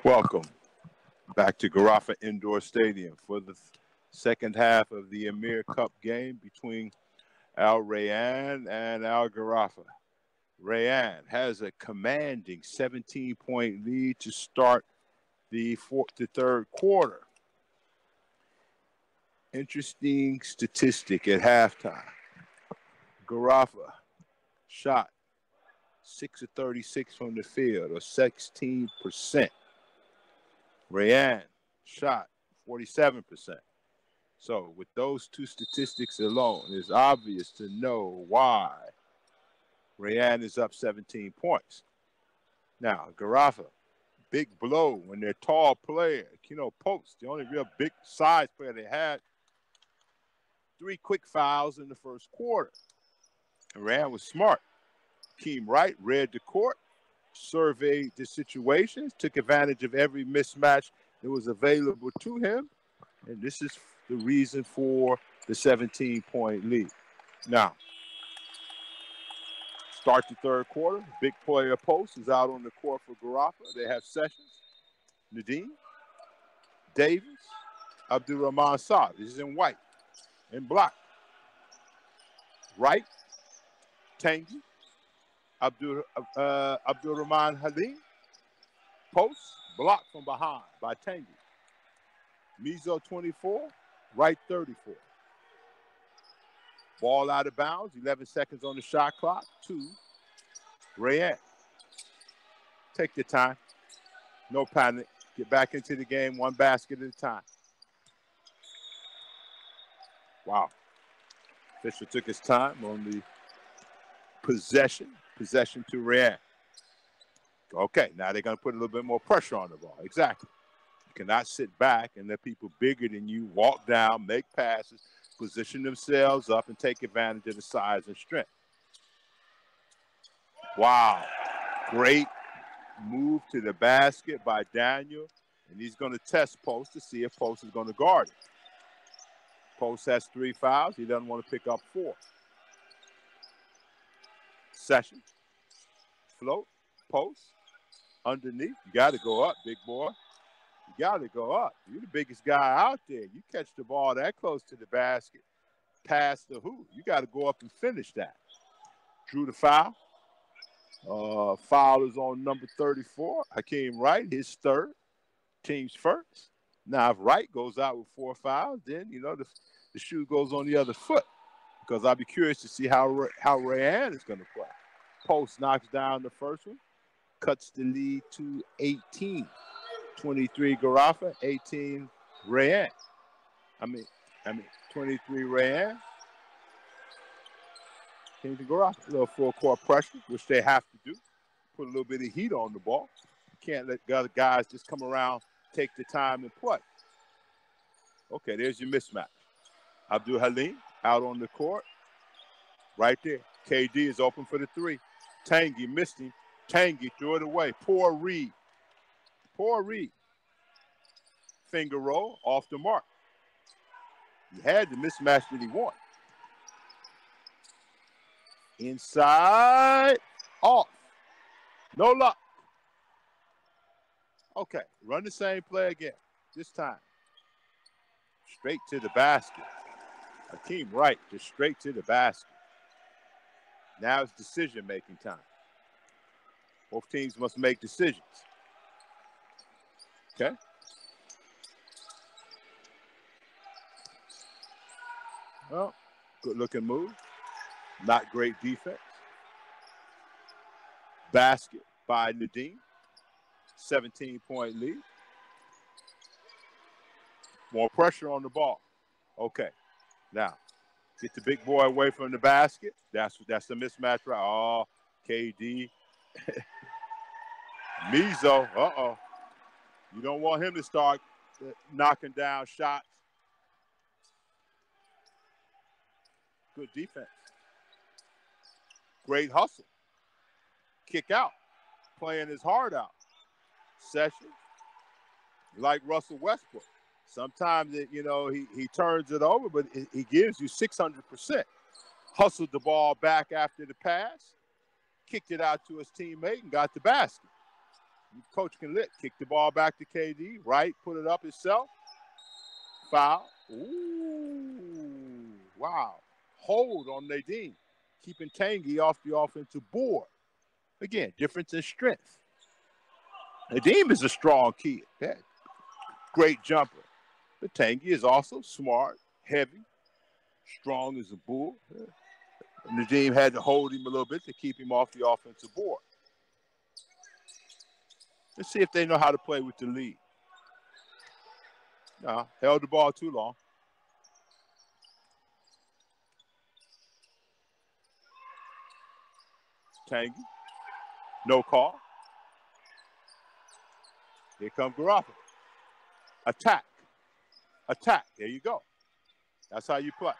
Welcome back to Garafa Indoor Stadium for the second half of the Emir Cup game between Al Rayyan and Al Garafa. Rayyan has a commanding 17-point lead to start the third quarter. Interesting statistic at halftime. Garafa shot 6 of 36 from the field, or 16%. Rayyan shot 47%. So with those two statistics alone, it's obvious to know why Rayyan is up 17 points. Now, Garafa, big blow when they're tall player. Post, the only real big size player they had. 3 quick fouls in the first quarter. Rayyan was smart. Keem Wright read the court, surveyed the situations, took advantage of every mismatch that was available to him, and this is the reason for the 17-point lead. Now, start the third quarter. Big player Post is out on the court for Garafa. They have Sessions, Nadeem, Davis, Abdul-Rahman Saad. This is in white and black. Wright, Tangi, Abdul-Rahman Halim. Post, blocked from behind by Tangi. Mizo 24, Wright 34. Ball out of bounds, 11 seconds on the shot clock. 2, Rayyan. Take your time. No panic. Get back into the game, one basket at a time. Wow. Fisher took his time on the possession to Rayyan. Okay, now they're going to put a little bit more pressure on the ball. Exactly. You cannot sit back and let people bigger than you walk down, make passes, position themselves up, and take advantage of the size and strength. Wow. Great move to the basket by Daniel, and he's going to test Post to see if Post is going to guard it. Post has 3 fouls. He doesn't want to pick up 4. Session, float, Post, underneath. You got to go up, big boy. You got to go up. You're the biggest guy out there. You catch the ball that close to the basket, past the hoop. You got to go up and finish that. Drew the foul. Foul is on number 34, Hakeem Wright, his third, team's first. Now, if Wright goes out with 4 fouls, then, the shoe goes on the other foot, because I'll be curious to see how Rayyan is going to play. Post knocks down the first one, cuts the lead to 18. 23 Garafa, 18 Rayyan. 23 Rayyan. Came to Garafa. A little full court pressure, which they have to do. Put a little bit of heat on the ball. You can't let the other guys just come around, take the time and play. Okay, there's your mismatch. Abdul Halim out on the court. Right there. KD is open for the 3. Tangi missed him. Tangi threw it away. Poor read. Finger roll off the mark. He had the mismatch that he wanted. Inside, off. No luck. Okay, run the same play again. This time, straight to the basket. Hakeem Wright, just straight to the basket. Now it's decision-making time. Both teams must make decisions. Okay. Well, good-looking move. Not great defense. Basket by Nadeem. 17-point lead. More pressure on the ball. Okay. Now, get the big boy away from the basket. That's the mismatch, right? Oh, KD. Mizo. Uh-oh. You don't want him to start knocking down shots. Good defense. Great hustle. Kick out. Playing his heart out. Session. Like Russell Westbrook. Sometimes, he turns it over, but he gives you 600%. Hustled the ball back after the pass. Kicked it out to his teammate and got the basket. Coach can kick the ball back to KD. Right, put it up himself. Foul. Ooh, wow. Hold on Nadine, keeping Tanguy off the offensive board. Again, difference in strength. Nadim is a strong kid. Great jumper. But Tanguy is also smart, heavy, strong as a bull. Nadim had to hold him a little bit to keep him off the offensive board. Let's see if they know how to play with the lead. No, held the ball too long. Tanguy. No call. Here comes Garofalo. Attack. Attack. There you go. That's how you play.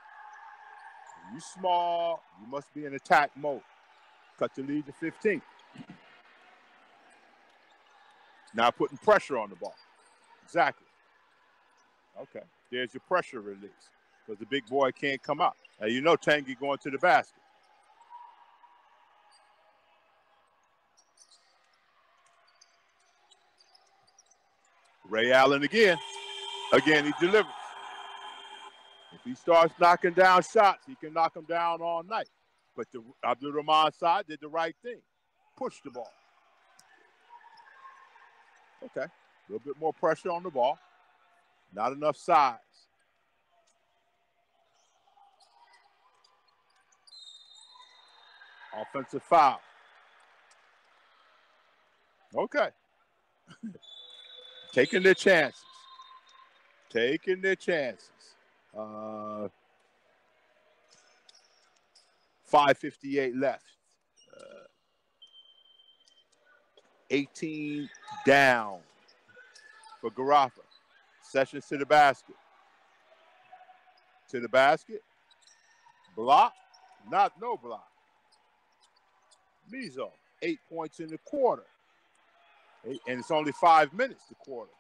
When you small, you must be in attack mode. Cut the lead to 15. Now putting pressure on the ball. Exactly. Okay. There's your pressure release because the big boy can't come out. Now you know Tanguy going to the basket. Ray Allen again. Again, he delivers. If he starts knocking down shots, he can knock them down all night. But the Abdul Rahman side did the right thing. Push the ball. Okay. A little bit more pressure on the ball. Not enough size. Offensive foul. Okay. Taking their chances. Taking their chances. 5:58 left. 18 down for Garofalo. Sessions to the basket. To the basket. Block. No block. Mizo, 8 points in the quarter. And it's only 5 minutes to quarter.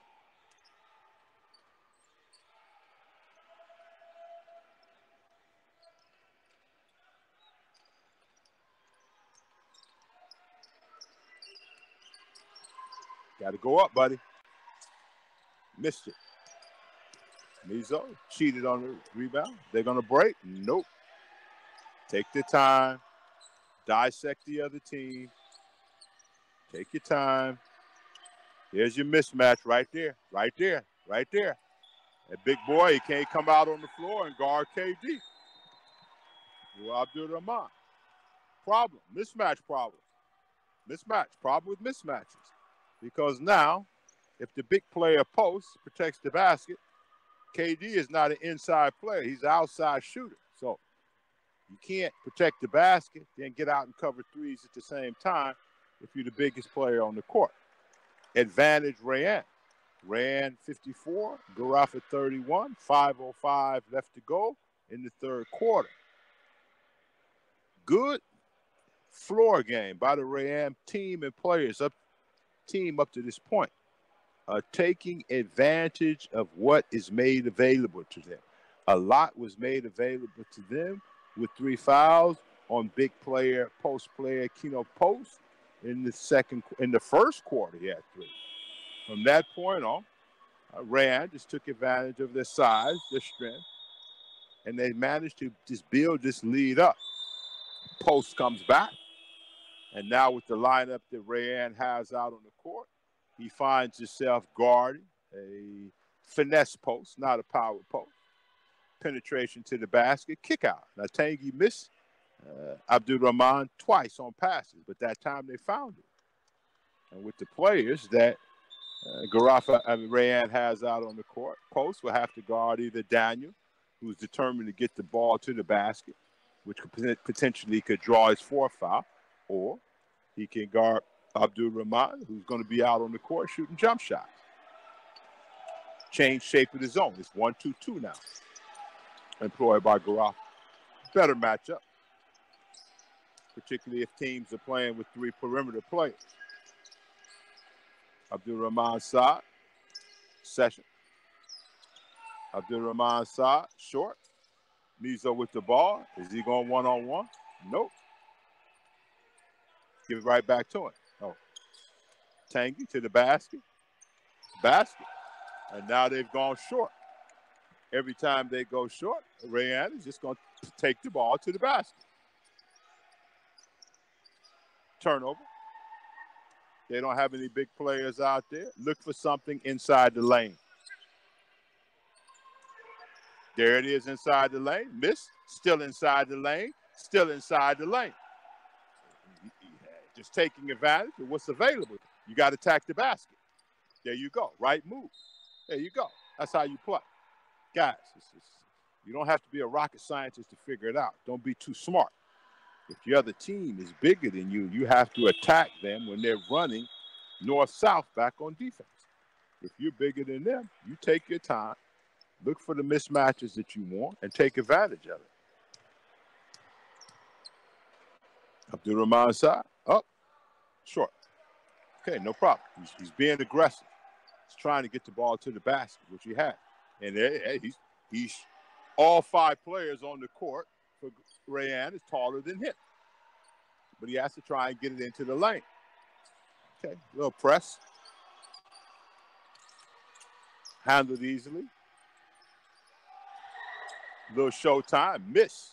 Got to go up, buddy. Missed it. Mizo cheated on the rebound. They're going to break? Nope. Take the time. Dissect the other team. Take your time. Here's your mismatch right there. Right there. Right there. That big boy, he can't come out on the floor and guard KD. Abdul Rahman. Problem. Mismatch problem. Mismatch. Problem with mismatches. Because now, if the big player posts, protects the basket, KD is not an inside player. He's an outside shooter. So you can't protect the basket, then get out and cover threes at the same time if you're the biggest player on the court. Advantage Rayan. Rayan 54, Garofalo 31, 5:05 left to go in the third quarter. Good floor game by the Rayan team and players up to this point. Taking advantage of what is made available to them. A lot was made available to them with 3 fouls on big player, post player, Keno Post in the first quarter. He had 3. From that point on, Rand just took advantage of their size, their strength, and they managed to just build this lead up. Post comes back, and now with the lineup that Rayan has out on the court, he finds himself guarding a finesse post, not a power post. Penetration to the basket, kick out. Now Tanguy missed Abdul Rahman twice on passes, but that time they found it. And with the players that Rayan has out on the court, Post will have to guard either Daniel, who's determined to get the ball to the basket, which potentially could draw his 4th foul, or he can guard Abdul Rahman, who's going to be out on the court shooting jump shots. Change shape of the zone. It's 1-2-2 now, employed by Garofalo. Better matchup, particularly if teams are playing with 3 perimeter players. Abdul Rahman side, Session. Abdul Rahman side, short. Mizo with the ball. Is he going one-on-one? Nope. Give it right back to him. Oh. Tangy to the basket. Basket. And now they've gone short. Every time they go short, Rayanne is just going to take the ball to the basket. Turnover. They don't have any big players out there. Look for something inside the lane. There it is inside the lane. Miss. Still inside the lane. Still inside the lane. Just taking advantage of what's available. You got to attack the basket. There you go. Right move. There you go. That's how you play. Guys, you don't have to be a rocket scientist to figure it out. Don't be too smart. If the other team is bigger than you, you have to attack them when they're running north-south back on defense. If you're bigger than them, you take your time, look for the mismatches that you want, and take advantage of it. Abdul-Rahman side, up, short. Okay, no problem. He's being aggressive. He's trying to get the ball to the basket, which he had. And he's all 5 players on the court for Rayanne is taller than him. But he has to try and get it into the lane. Okay, a little press. Handled easily. Little showtime. Miss.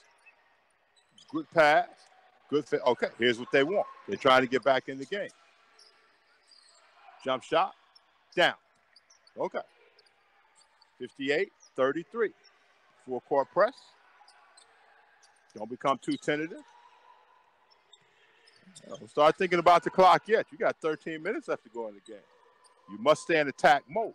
Good pass. Good fit. Okay, here's what they want. They're trying to get back in the game. Jump shot. Down. Okay. 58-33. Full court press. Don't become too tentative. Don't start thinking about the clock yet. You got 13 minutes left to go in the game. You must stay in attack mode.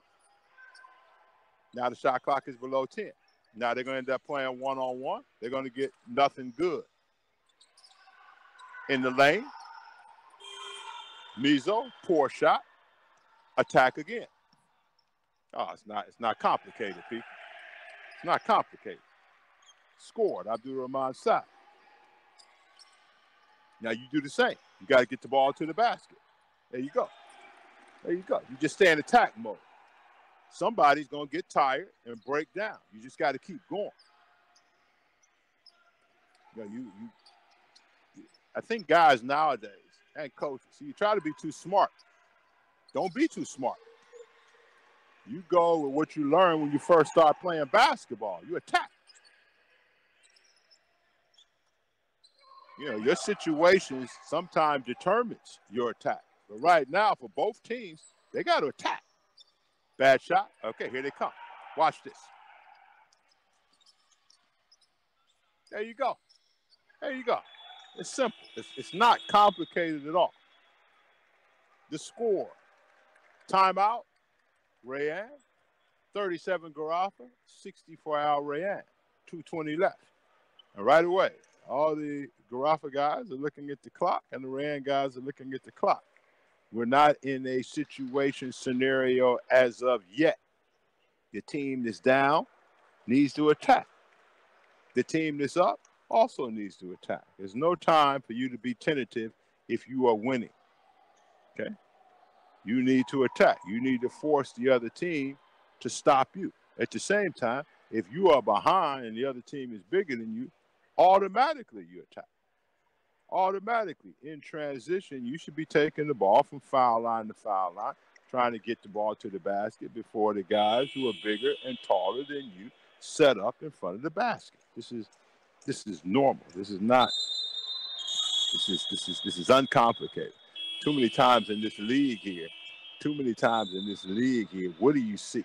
Now the shot clock is below 10. Now they're going to end up playing one-on-one. They're going to get nothing good. In the lane. Mizo, poor shot. Attack again. Oh, it's not complicated, people. It's not complicated. Scored. Abdul-Rahman side. Now you do the same. You got to get the ball to the basket. There you go. There you go. You just stay in attack mode. Somebody's going to get tired and break down. You just got to keep going. You know, I think guys nowadays and coaches, you try to be too smart. Don't be too smart. You go with what you learn when you first start playing basketball. You attack. You know, your situation sometimes determines your attack. But right now, for both teams, they got to attack. Bad shot. Okay, here they come. Watch this. There you go. There you go. It's simple. It's not complicated at all. The score. Timeout. Rayanne. 37 Garafa. 64 Al Rayanne. 2:20 left. And right away, all the Garafa guys are looking at the clock, and the Rayanne guys are looking at the clock. We're not in a situation scenario as of yet. The team that's down needs to attack. The team that's up also needs to attack. There's no time for you to be tentative if you are winning. Okay? You need to attack. You need to force the other team to stop you. At the same time, if you are behind and the other team is bigger than you, automatically you attack. Automatically, in transition, you should be taking the ball from foul line to foul line, trying to get the ball to the basket before the guys who are bigger and taller than you set up in front of the basket. This is normal. This is not. This is uncomplicated. Too many times in this league here. What do you see?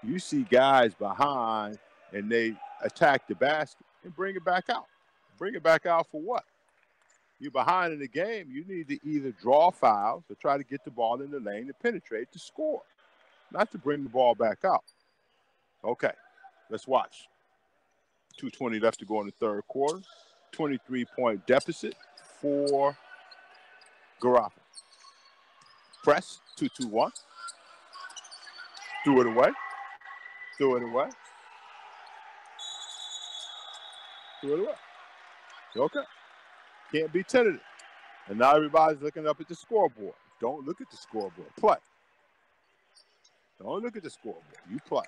You see guys behind and they attack the basket and bring it back out. Bring it back out for what? You're behind in the game. You need to either draw fouls or try to get the ball in the lane to penetrate to score, not to bring the ball back out. Okay, let's watch. 2:20 left to go in the third quarter. 23-point deficit for Garafa. Press, 2-2-1. Threw it away. Okay. Can't be tentative. And now everybody's looking up at the scoreboard. Don't look at the scoreboard. Play. Don't look at the scoreboard. You play.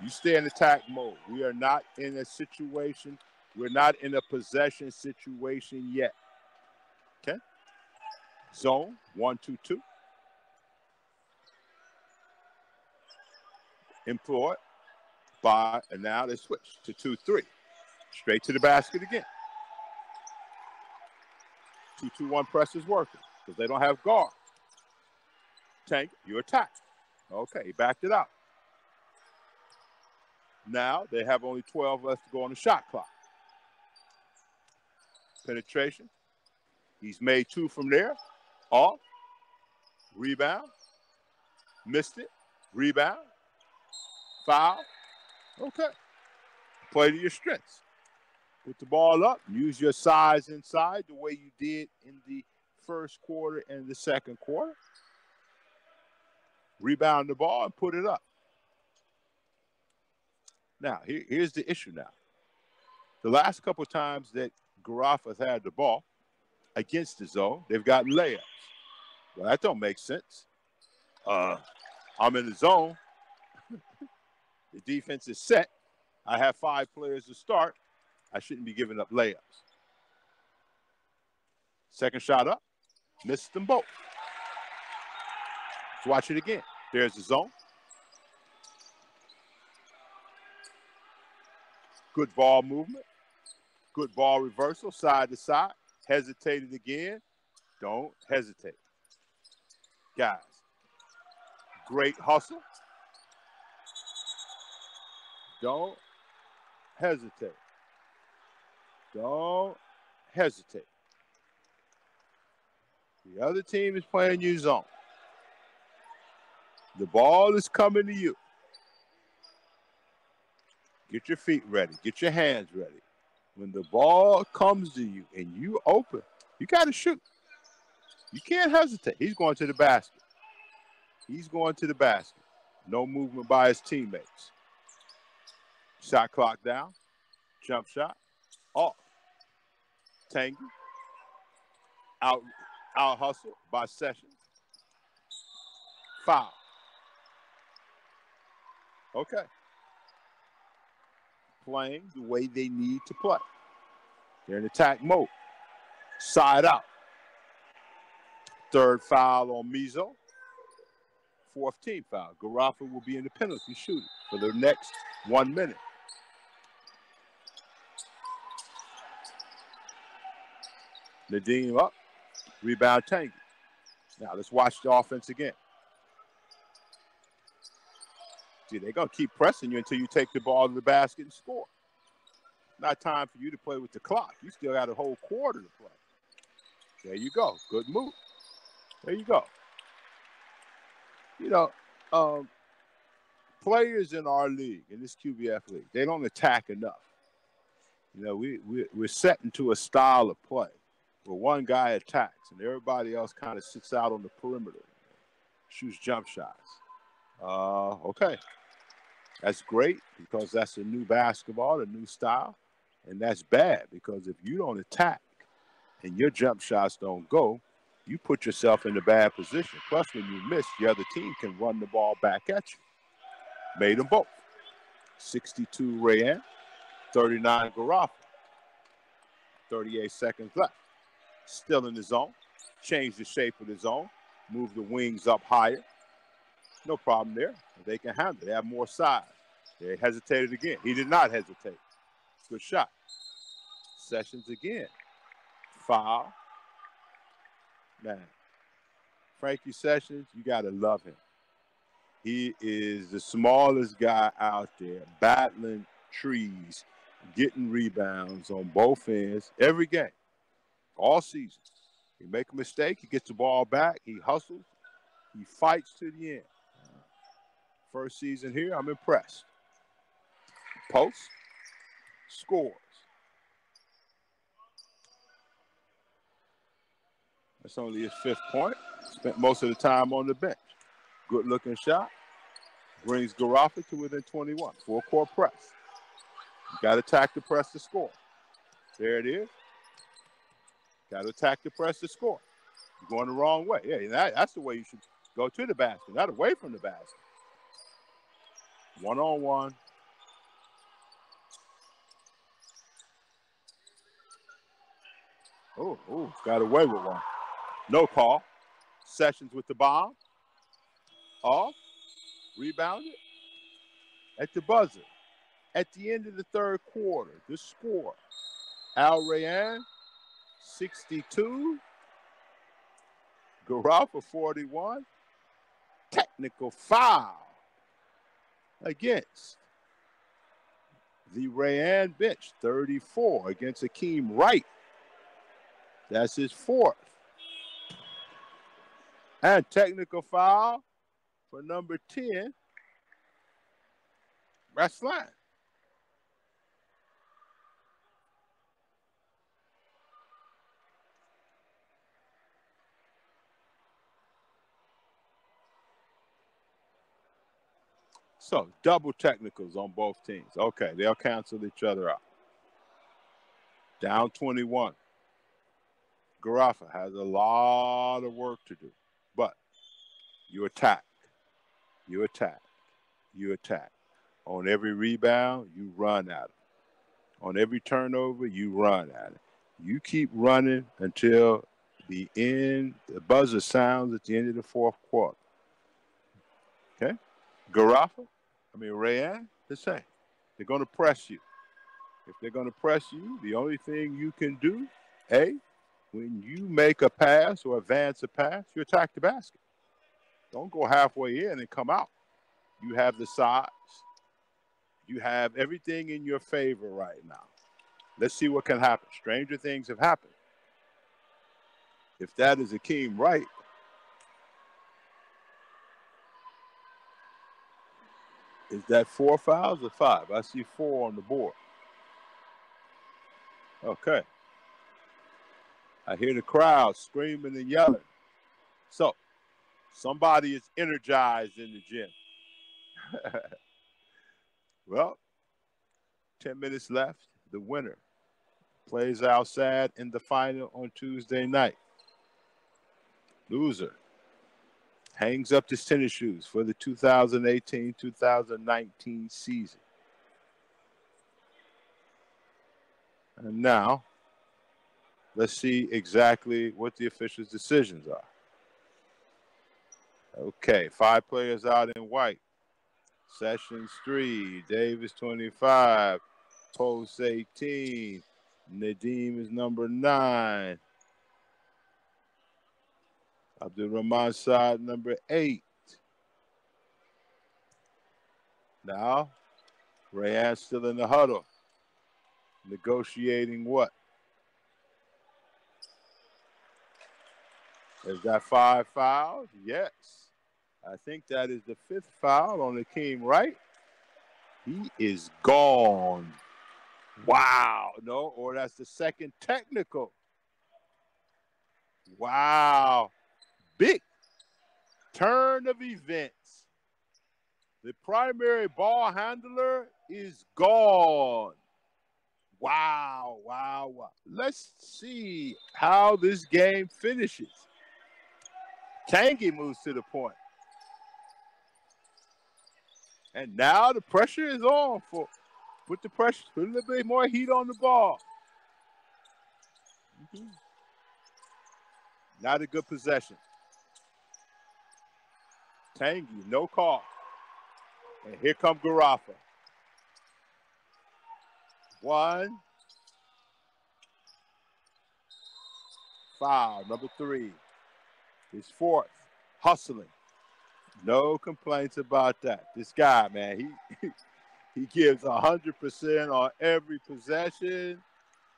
You stay in attack mode. We are not in a situation. We're not in a possession situation yet. Okay? Zone, 1-2-2. employed by, and now they switch to 2-3. Straight to the basket again. 2-2-1 press is working because they don't have guard. Tank, you attack. Okay, he backed it out. Now they have only 12 left to go on the shot clock. Penetration. He's made 2 from there. Off. Rebound. Missed it. Rebound. Foul. Okay. Play to your strengths. Put the ball up. Use your size inside the way you did in the first quarter and the second quarter. Rebound the ball and put it up. Now, here's the issue now. The last couple of times that Garafa's had the ball against the zone, they've got layups. Well, that don't make sense. I'm in the zone. The defense is set. I have 5 players to start. I shouldn't be giving up layups. Second shot up. Missed them both. Let's watch it again. There's the zone. Good ball movement. Good ball reversal, side to side. Hesitated again. Don't hesitate. Guys, great hustle. Don't hesitate. Don't hesitate. The other team is playing you zone. The ball is coming to you. Get your feet ready. Get your hands ready. When the ball comes to you and you open, you got to shoot. You can't hesitate. He's going to the basket. He's going to the basket. No movement by his teammates. Shot clock down. Jump shot. Off. Tangy. Out hustle by Sessions. Foul. Okay. Playing the way they need to play. They're in attack mode. Side out. Third foul on Mizo. 4th team foul. Garafa will be in the penalty shooting for the next 1 minute. Nadeem up. Rebound Tangy. Now let's watch the offense again. See, they're going to keep pressing you until you take the ball to the basket and score. Not time for you to play with the clock. You still got a whole quarter to play. There you go. Good move. There you go. You know, players in our league, in this QBF league, they don't attack enough. You know, we're set into a style of play where one guy attacks and everybody else kind of sits out on the perimeter, shoots jump shots. Okay. That's great because that's a new basketball, a new style. And that's bad because if you don't attack and your jump shots don't go, you put yourself in a bad position. Plus, when you miss, the other team can run the ball back at you. Made them both. 62 Rayan, 39 Garafa. 38 seconds left. Still in the zone. Change the shape of the zone. Move the wings up higher. No problem there. They can handle it. They have more size. They hesitated again. He did not hesitate. Good shot. Sessions again. Foul. Man, Frankie Sessions, you got to love him. He is the smallest guy out there, battling trees, getting rebounds on both ends every game, all season. He make a mistake, he gets the ball back, he hustles, he fights to the end. First season here, I'm impressed. Post, scores. That's only his 5th point. Spent most of the time on the bench. Good looking shot. Brings Garafa to within 21. Full court press. You got to attack the press to score. There it is. Got to attack the press to score. You're going the wrong way. Yeah, that's the way you should go to the basket, not away from the basket. 1-on-1. Oh, got away with one. No call. Sessions with the bomb. Off. Rebounded. at the buzzer. At the end of the third quarter, the score, Al Rayyan, 62, Garafa, 41, technical foul against the Rayyan bench, 34 against Akeem Wright. That's his fourth. And technical foul for number 10, Raslan. So, double technicals on both teams. Okay, they'll cancel each other out. Down 21. Garafa has a lot of work to do, but you attack, you attack, you attack. On every rebound, you run at it. On every turnover, you run at it. You keep running until the end, the buzzer sounds at the end of the fourth quarter. Okay? Rayyan, the same. They're going to press you. If they're going to press you, the only thing you can do, when you make a pass or advance a pass, you attack the basket. Don't go halfway in and come out. You have the size. You have everything in your favor right now. Let's see what can happen. Stranger things have happened. If that is Akeem Wright, is that 4 fouls or 5? I see 4 on the board. Okay. I hear the crowd screaming and yelling. So, somebody is energized in the gym. Well, 10 minutes left. The winner plays Al Sadd in the final on Tuesday night. Loser hangs up his tennis shoes for the 2018-2019 season. And now, let's see exactly what the officials' decisions are. Okay, 5 players out in white. Sessions 3, Davis 25, Post 18, Nadeem is number 9. Abdul Rahman Saad, number 8. Now, Rayyan still in the huddle. Negotiating what? Is that 5 fouls? Yes. I think that is the 5th foul on Akeem Wright. He is gone. Wow. No, or that's the 2nd technical. Wow. Big turn of events. The primary ball handler is gone. Wow, wow, wow. Let's see how this game finishes. Tanguy moves to the point. And now the pressure is on put a little bit more heat on the ball. Not a good possession. Tanguy, no call. And here comes Garafa. 1. Foul, number 3. His 4th. Hustling. No complaints about that. This guy, man, he gives 100% on every possession.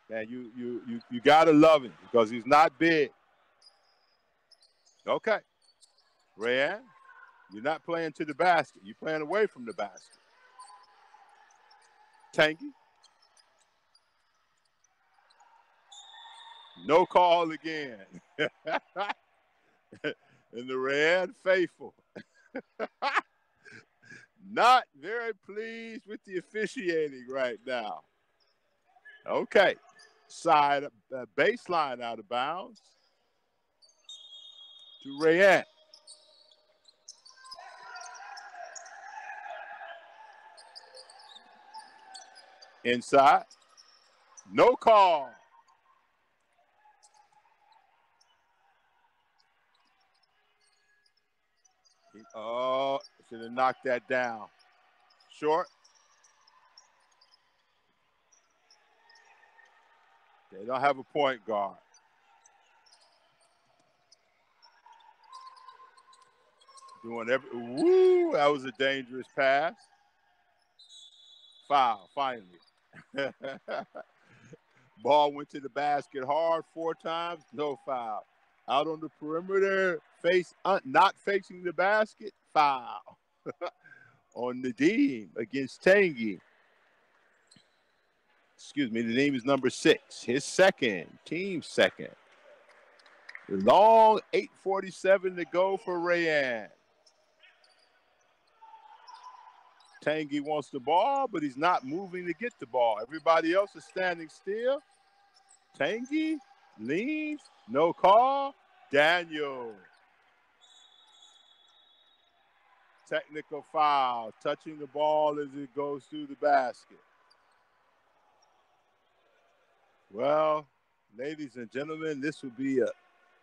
Man, you gotta love him because he's not big. Okay, Rayyan, you're not playing to the basket. You're playing away from the basket. Tanguy. No call again. And the Rayyan faithful. Not very pleased with the officiating right now. Okay. Side baseline out of bounds to Rayyan. Inside. No call. Oh, should have knocked that down. Short. They don't have a point guard. Doing woo, that was a dangerous pass. Foul, finally. Ball went to the basket hard 4 times, no foul. Out on the perimeter, not facing the basket, foul. On Nadeem against Tanguy. Excuse me, the name is number 6. His second, team second. Long 8:47 to go for Rayan. Tanguy wants the ball, but he's not moving to get the ball. Everybody else is standing still. Tanguy leans, no call. Daniel. Technical foul, touching the ball as it goes through the basket. Well, ladies and gentlemen, this will be an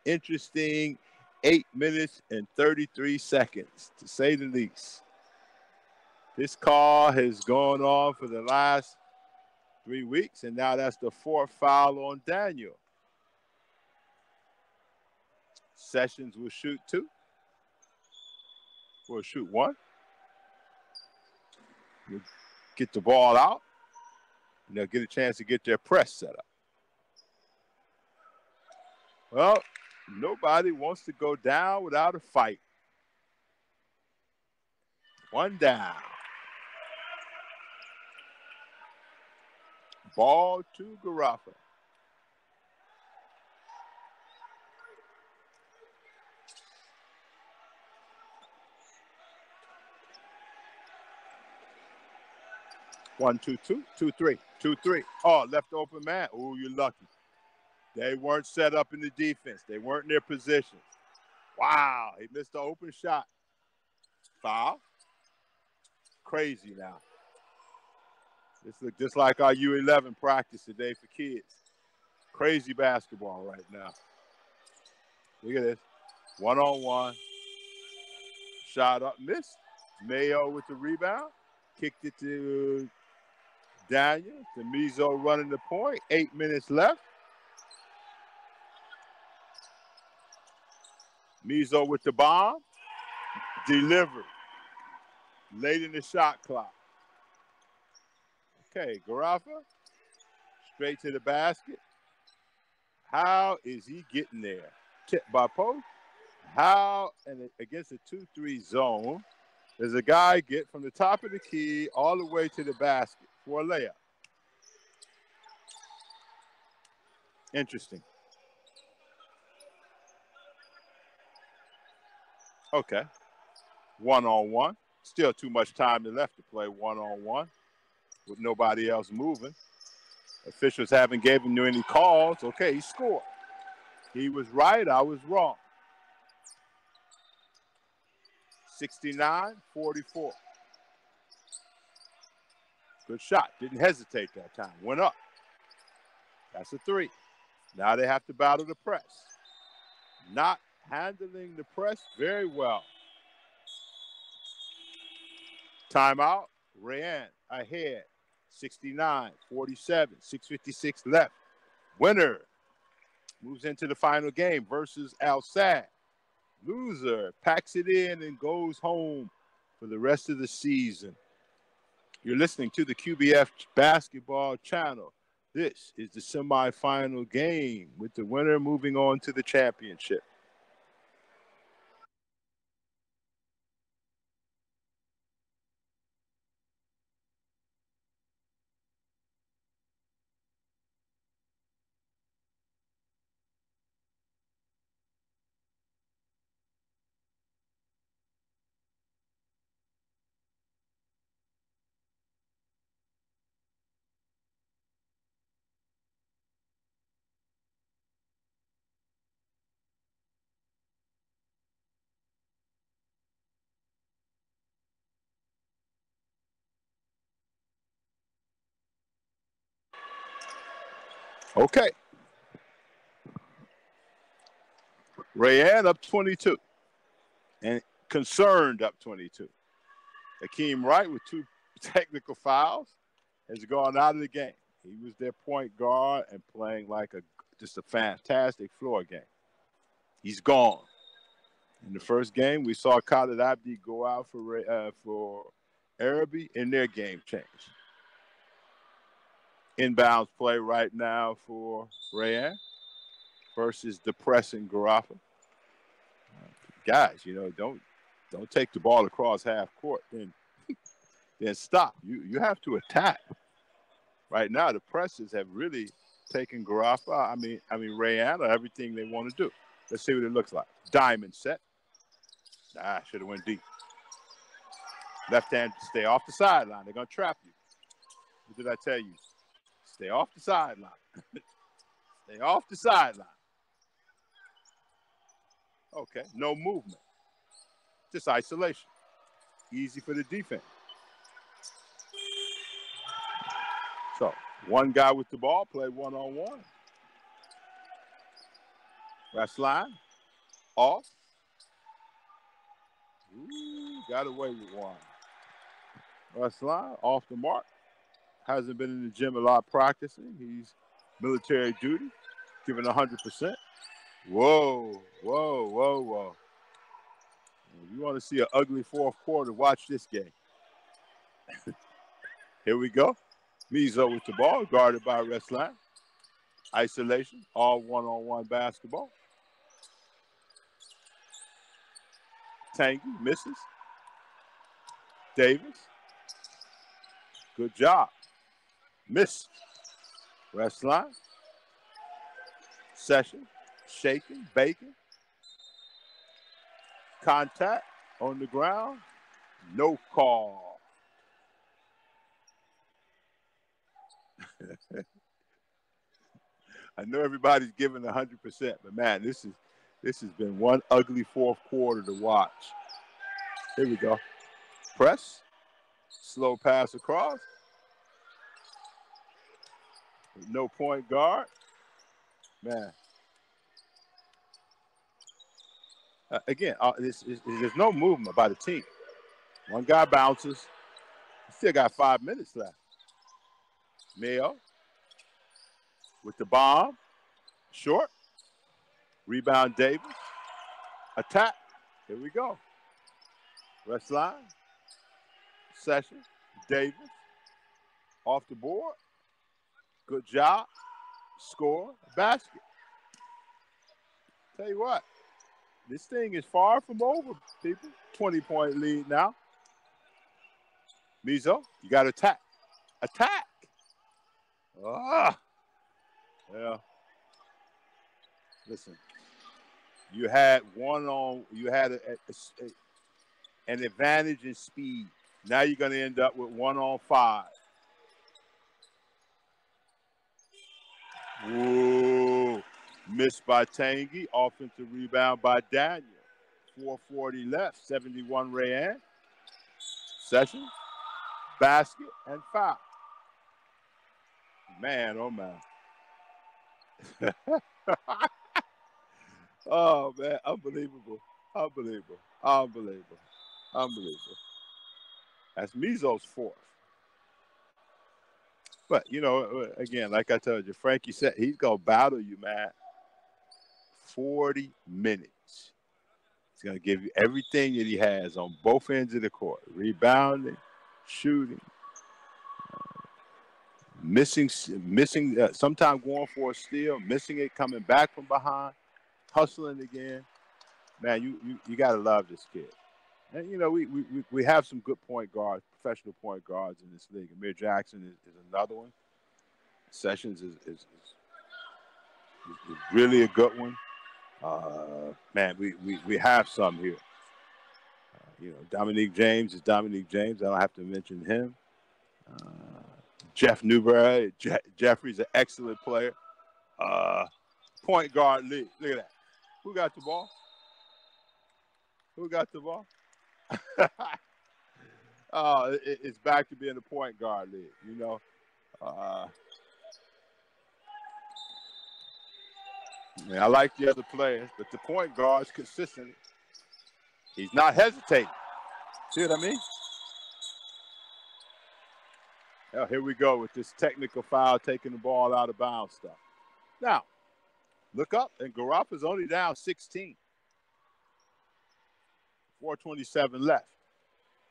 interesting 8 minutes and 33 seconds, to say the least. This call has gone on for the last 3 weeks, and now that's the 4th foul on Daniel. Sessions will shoot 2. We'll shoot 1. We'll get the ball out, and they'll get a chance to get their press set up. Well, nobody wants to go down without a fight. 1 down. Ball to Garafa. One, 2, 2, 2, 3, 2, 3. Oh, left open man. Oh, you're lucky. They weren't set up in the defense. They weren't in their positions. Wow, he missed the open shot. Foul. Crazy now. This looks just like our U11 practice today for kids. Crazy basketball right now. Look at this. 1-on-1. Shot up, missed. Mayo with the rebound. Kicked it to Daniel. Mizo running the point. 8 minutes left. Mizo with the bomb. Delivered. Late in the shot clock. Okay, Garafa. Straight to the basket. How is he getting there? Tip by post. How, and against a 2-3 zone, does a guy get from the top of the key all the way to the basket for a layup? Interesting. Okay. 1-on-1. Still too much time left to play 1-on-1 with nobody else moving. Officials haven't given him any calls. Okay, he scored. He was right. I was wrong. 69-44. Good shot. Didn't hesitate that time. Went up. That's a 3. Now they have to battle the press. Not handling the press very well. Timeout. Rayan ahead. 69-47. 6:56 left. Winner moves into the final game versus Al Sadd. Loser packs it in and goes home for the rest of the season. You're listening to the QBF Basketball Channel. This is the semifinal game with the winner moving on to the championship. Okay. Rayan up 22 and Concerned up 22. Akeem Wright with 2 technical fouls, has gone out of the game. He was their point guard and playing like just a fantastic floor game. He's gone. In the first game, we saw Khalid Abdi go out for Arabi, and their game changed. Inbounds play right now for Rayan versus the pressing Garafa. Guys, don't take the ball across half court and then stop. You have to attack. Right now, the presses have really taken Garafa, I mean Rayan, or everything they want to do. Let's see what it looks like. Diamond set. Should have went deep. Left hand, stay off the sideline. They're going to trap you. What did I tell you? Stay off the sideline. Stay off the sideline. Okay, no movement. Just isolation. Easy for the defense. So, one guy with the ball, play one-on-one. That's line. Off. Ooh, got away with one. That's line. Off the mark. Hasn't been in the gym a lot practicing. He's military duty, giving 100%. Whoa, whoa, whoa, whoa. If you want to see an ugly fourth quarter, watch this game. Here we go. Mizo with the ball, guarded by Reslan. Isolation, all one-on-one basketball. Tangy misses. Davis. Good job. Miss. Reslan. Session. Shaking. Baking. Contact on the ground. No call. I know everybody's giving 100%, but man, this has been one ugly fourth quarter to watch. Here we go. Press. Slow pass across. No point guard. Man. Again, there's no movement by the team. One guy bounces. Still got 5 minutes left. Mayo with the bomb. Short. Rebound Davis. Attack. Here we go. Rest line. Session. Davis. Off the board. Good job. Score. Basket. Tell you what. This thing is far from over, people. 20-point lead now. Mizo, you got to attack. Attack. Yeah. Listen, you had an advantage in speed. Now you're going to end up with 1-on-5. Ooh, missed by Tangy. Offensive rebound by Daniel. 4:40 left. 71 Rayan. Session, basket, and foul. Man, oh man. Oh man, unbelievable. That's Mizo's fourth. But, again, like I told you, Frankie said he's going to battle you, man. 40 minutes. He's going to give you everything that he has on both ends of the court. Rebounding, shooting, missing, sometimes going for a steal, missing it, coming back from behind, hustling again. Man, you got to love this kid. And, we have some good point guards, professional point guards in this league. Emir Jackson is another one. Sessions is really a good one. Man, we have some here. Dominique James is Dominique James. I don't have to mention him. Jeff Newberry. Jeffrey's an excellent player. Point guard league. Look at that. Who got the ball? It's back to being a point guard league, I like the other players, but the point guard's consistent. He's not hesitating. See what I mean? Oh, here we go with this technical foul, taking the ball out of bounds stuff. Now, look up, and Garafa's only down 16. 4:27 left.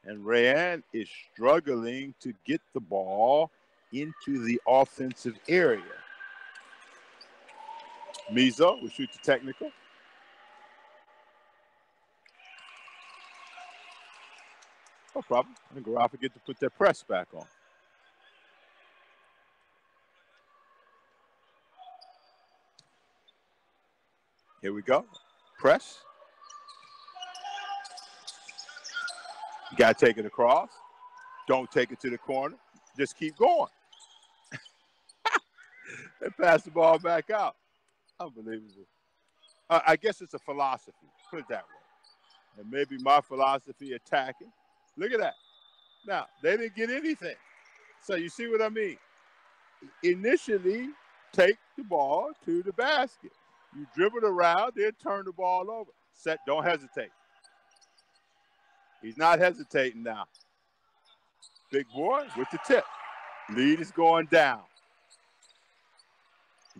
And Rayan is struggling to get the ball into the offensive area. Mizo will shoot the technical. No problem. And Garafa get to put their press back on. Here we go. Press. You got to take it across. Don't take it to the corner. Just keep going. And pass the ball back out. Unbelievable. I guess it's a philosophy. Put it that way. And maybe my philosophy attacking. Look at that. Now, they didn't get anything. So you see what I mean? Initially, take the ball to the basket. You dribble it around, then turn the ball over. Set, don't hesitate. He's not hesitating now. Big boy with the tip. Lead is going down.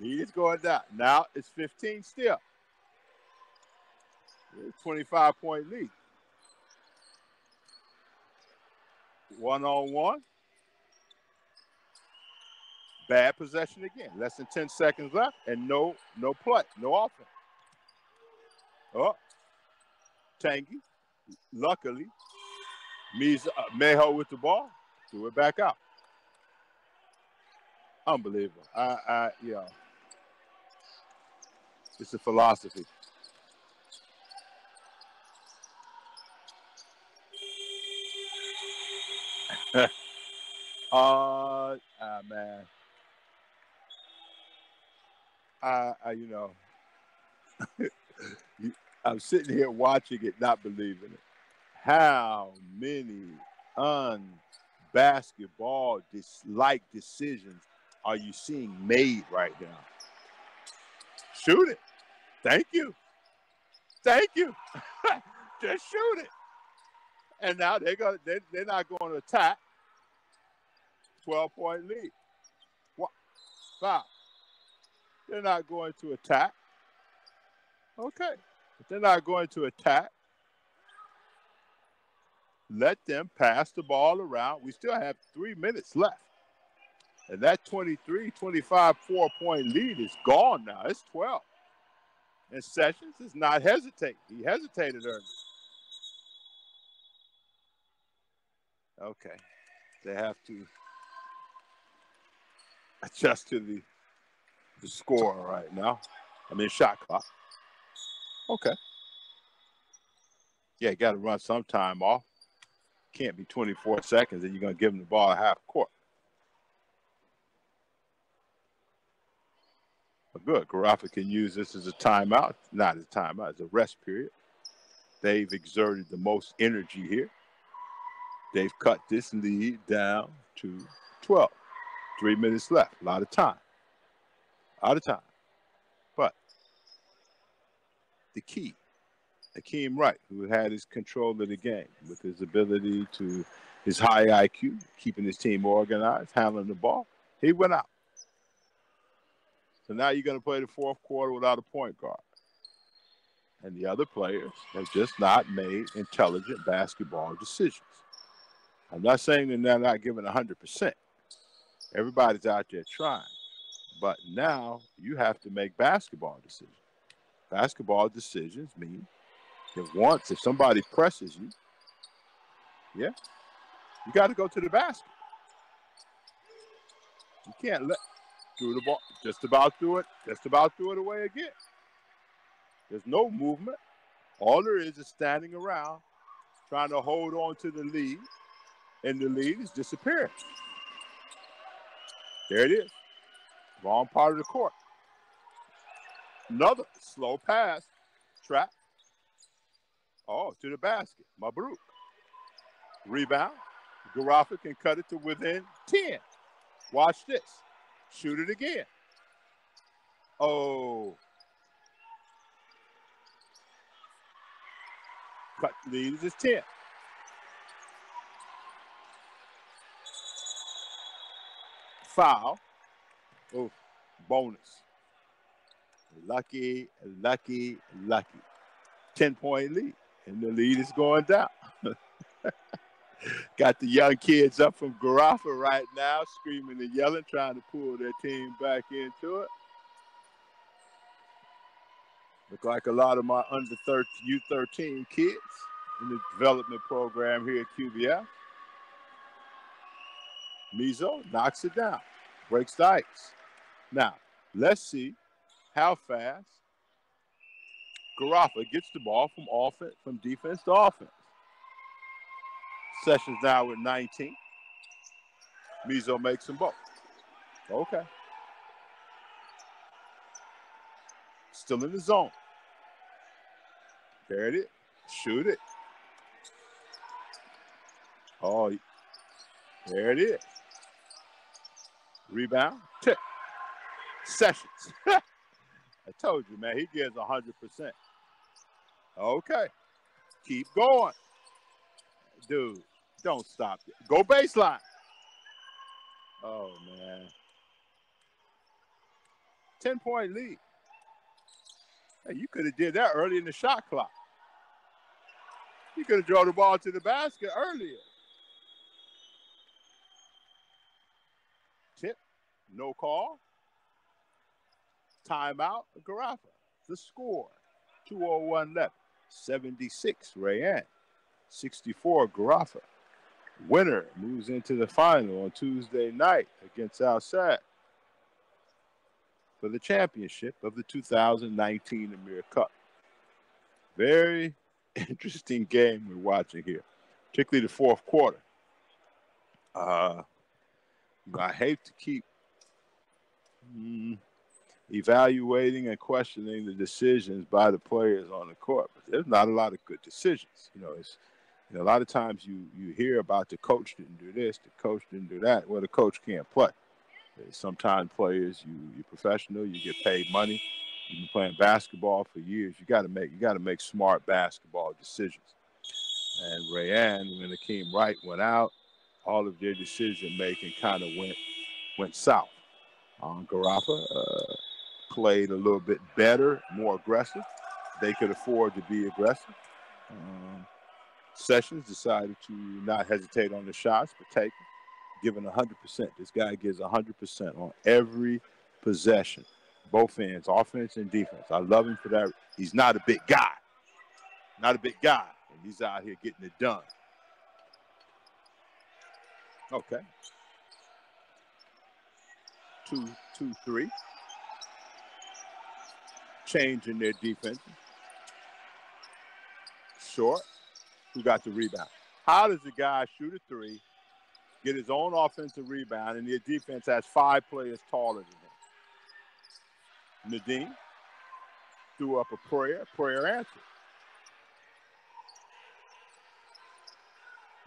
Lead is going down. Now it's 15 still. 25-point lead. One-on-one. Bad possession again. Less than 10 seconds left and no play, no offense. Oh, Tangy. Luckily, Mejo with the ball. Threw it back out. Unbelievable. It's a philosophy. Man. I'm sitting here watching it, not believing it. How many unbasketball-like decisions are you seeing made right now? Shoot it. Thank you. Thank you. Just shoot it. And now they're not going to attack. 12-point lead. What? Foul. They're not going to attack. Okay. If they're not going to attack, let them pass the ball around. We still have 3 minutes left. And that 23, 25, 4-point lead is gone now. It's 12. And Sessions is not hesitating. He hesitated earlier. Okay. They have to adjust to the score right now. Shot clock. Okay. Yeah, you got to run some time off. Can't be 24 seconds and you're going to give them the ball at half court. But good. Garafa can use this as a timeout. Not as a timeout, as a rest period. They've exerted the most energy here. They've cut this lead down to 12. 3 minutes left. A lot of time. But the key, Akeem Wright, who had his control of the game with his ability to, his high IQ, keeping his team organized, handling the ball, he went out. So now you're going to play the fourth quarter without a point guard. And the other players have just not made intelligent basketball decisions. I'm not saying that they're not giving 100%. Everybody's out there trying. But now you have to make basketball decisions. Basketball decisions mean that if somebody presses you, you got to go to the basket. You can't through the ball, just about threw it away again. There's no movement. All there is standing around, trying to hold on to the lead, and the lead is disappearing. There it is. Wrong part of the court. Another slow pass. Trap. Oh, to the basket. Mabruk. Rebound. Garafa can cut it to within 10. Watch this. Shoot it again. Oh. Cut lead is 10. foul. Oh, bonus. Lucky, lucky, lucky. 10-point lead, and the lead is going down. Got the young kids up from Garafa right now, screaming and yelling, trying to pull their team back into it. Look like a lot of my under U13 kids in the development program here at QBF. Mizo knocks it down, breaks the ice. Now, let's see how fast Garafa gets the ball from defense to offense. Sessions now with 19. Mizo makes them both. Okay. Still in the zone. There it is. Shoot it. Oh, there it is. Rebound. Tip. Sessions. I told you, man, he gives 100%. Okay. Keep going. Dude, don't stop it. Go baseline. Oh, man. 10-point lead. Hey, you could have did that early in the shot clock. You could have drawn the ball to the basket earlier. Tip. No call. Timeout. Garafa. The score. 2:01 left. 76, Rayanne. 64, Garafa. Winner moves into the final on Tuesday night against Al-Sad for the championship of the 2019 Emir Cup. Very interesting game we're watching here, particularly the fourth quarter. I hate to keep evaluating and questioning the decisions by the players on the court, but there's not a lot of good decisions. A lot of times you hear about the coach didn't do this, the coach didn't do that. Well, the coach can't play. Sometimes players, you're professional, you get paid money. You've been playing basketball for years. You got to make smart basketball decisions. And Rayanne, when Akeem Wright went out, all of their decision making kind of went south. Garafa played a little bit better, more aggressive. They could afford to be aggressive. Sessions decided to not hesitate on the shots, but take them, giving 100%. This guy gives 100% on every possession, both ends, offense and defense. I love him for that. He's not a big guy. And he's out here getting it done. Okay. 2-2-3. Change in their defense. Short. Who got the rebound? How does the guy shoot a three, get his own offensive rebound, and their defense has 5 players taller than him? Nadeem threw up a prayer answered.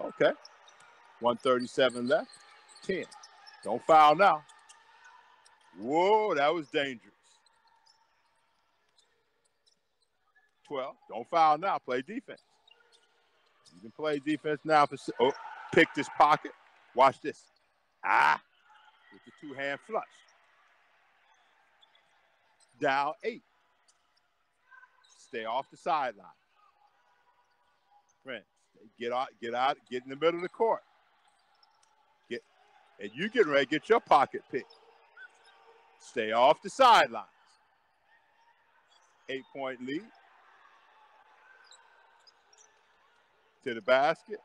Okay. 1:37 left. 10. Don't foul now. Whoa, that was dangerous. 12. Don't foul now. Play defense. You can play defense now. Pick this pocket. Watch this. With the 2-hand flush. Down 8. Stay off the sideline. Friends, get out, get in the middle of the court. And you getting ready to get your pocket picked. Stay off the sidelines. 8-point lead. To the basket.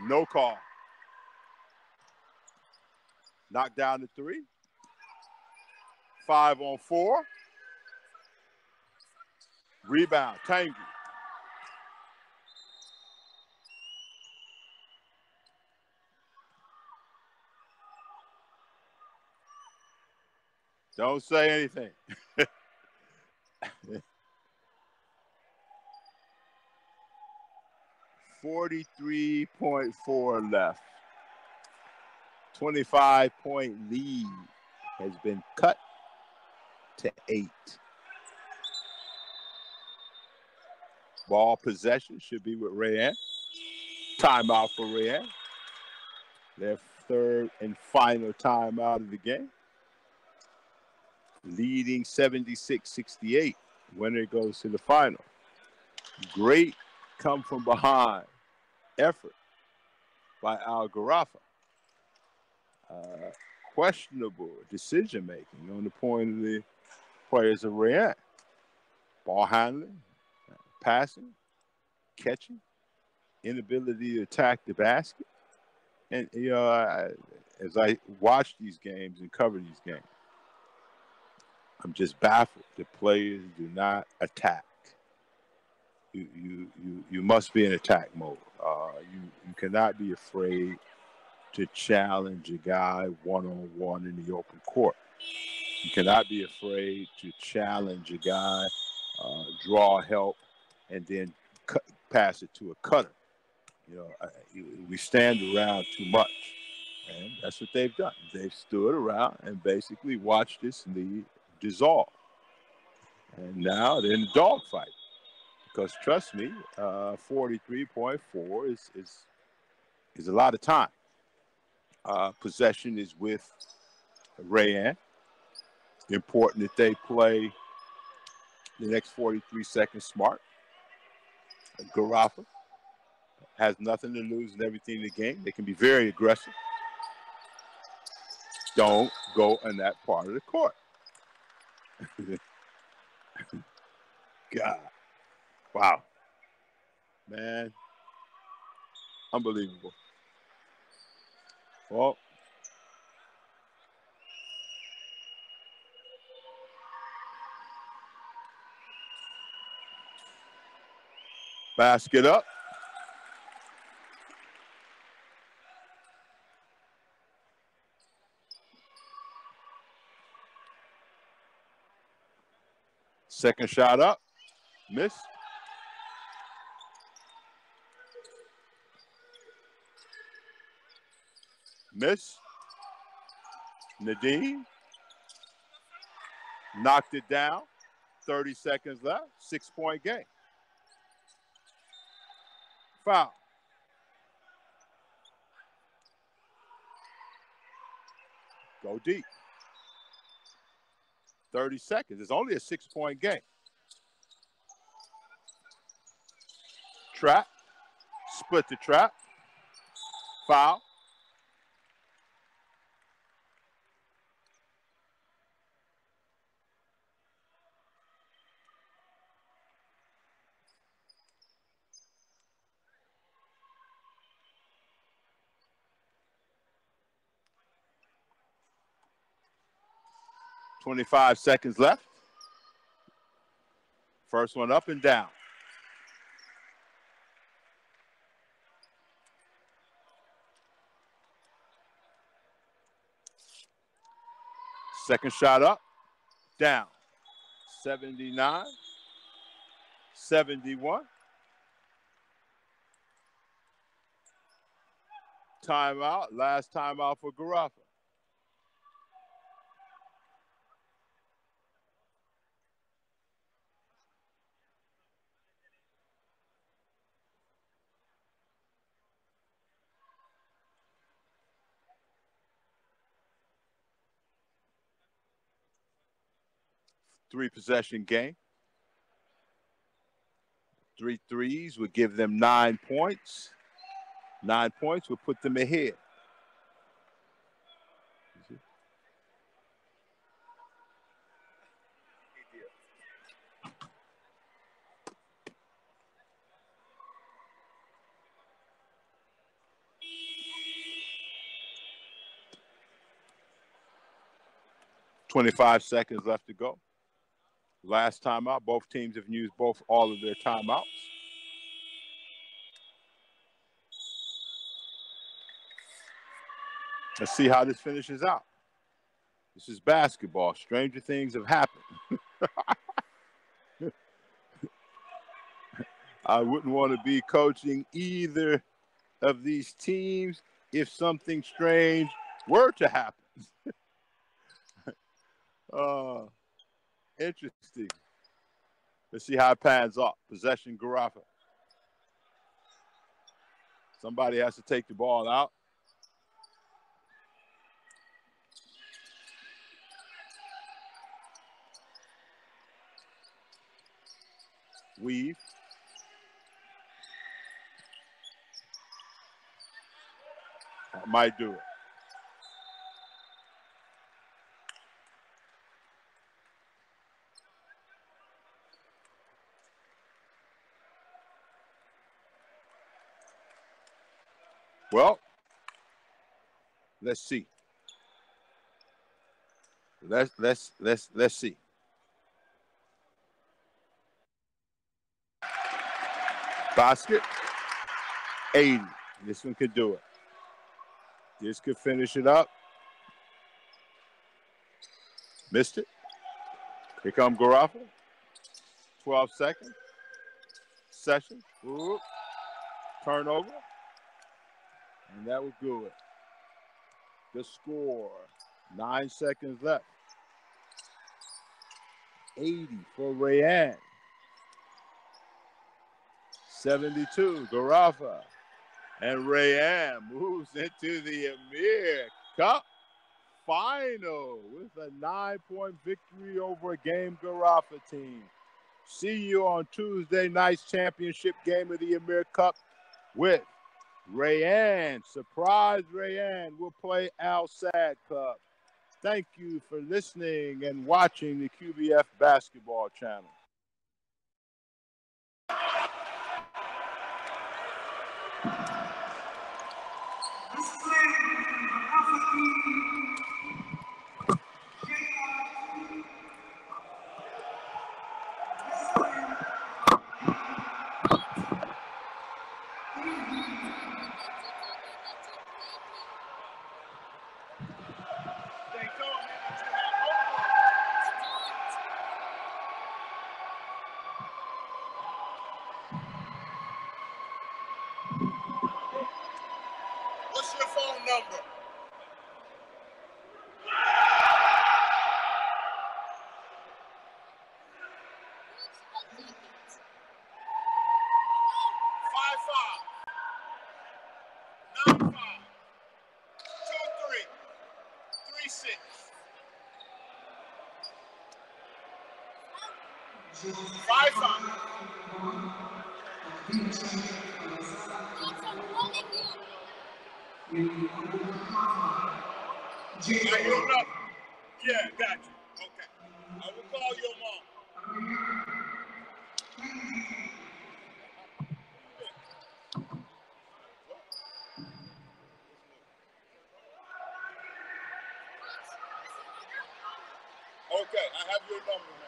No call. Knock down the 3. 5-on-4. Rebound. Tangy. Don't say anything. 43.4 left. 25-point lead has been cut to 8. Ball possession should be with Rayanne. Timeout for Rayanne. They're third and final timeout of the game. Leading 76-68. Winner goes to the final. Great come from behind effort by Al Garafa. Questionable decision making on the point of the players of Rayan. Ball handling, passing, catching, inability to attack the basket. And, you know, as I watch these games and cover these games, I'm just baffled. The players do not attack. You must be in attack mode. You cannot be afraid to challenge a guy one-on-one in the open court. You cannot be afraid to challenge a guy, draw help, and then pass it to a cutter. You know, we stand around too much, and that's what they've done. They've stood around and basically watched this lead dissolve. And now they're in a dogfight. Because trust me, 43.4 is a lot of time. Possession is with Rayan. Important that they play the next 43 seconds smart. Garafa has nothing to lose and everything in the game. They can be very aggressive. Don't go in that part of the court. God. Wow. Man. Unbelievable. Well, basket up. Second shot up. Miss. Miss. Nadine. Knocked it down. 30 seconds left. 6-point game. Foul. Go deep. 30 seconds. It's only a 6-point game. Trap. Split the trap. Foul. .25 seconds left. First one up and down. Second shot up, down. 79, 71. Timeout, last timeout for Garafa. Three-possession game. 3 threes would give them 9 points. 9 points would put them ahead. 25 seconds left to go. Last timeout. Both teams have used all of their timeouts. Let's see how this finishes out. This is basketball. Stranger things have happened. I wouldn't want to be coaching either of these teams if something strange were to happen. Interesting. Let's see how it pans off. Possession, Garafa. Somebody has to take the ball out. Weave. That might do it. Well, let's see. Let's see. Basket, 80. This one could do it. This could finish it up. Missed it. Here comes Garofalo. 12 seconds. Session. Ooh. Turnover. And that would do it. The score. 9 seconds left. 80 for Rayanne. 72, Garofalo. And Rayanne moves into the Emir Cup final with a 9-point victory over a Game Garofalo team. See you on Tuesday night's championship game of the Emir Cup with Rayanne. Surprise Rayanne will play Al Sadd Club. Thank you for listening and watching the QBF Basketball Channel. What's your phone number? Yeah, got you. Okay. I will call your mom. Okay, I have your number, man.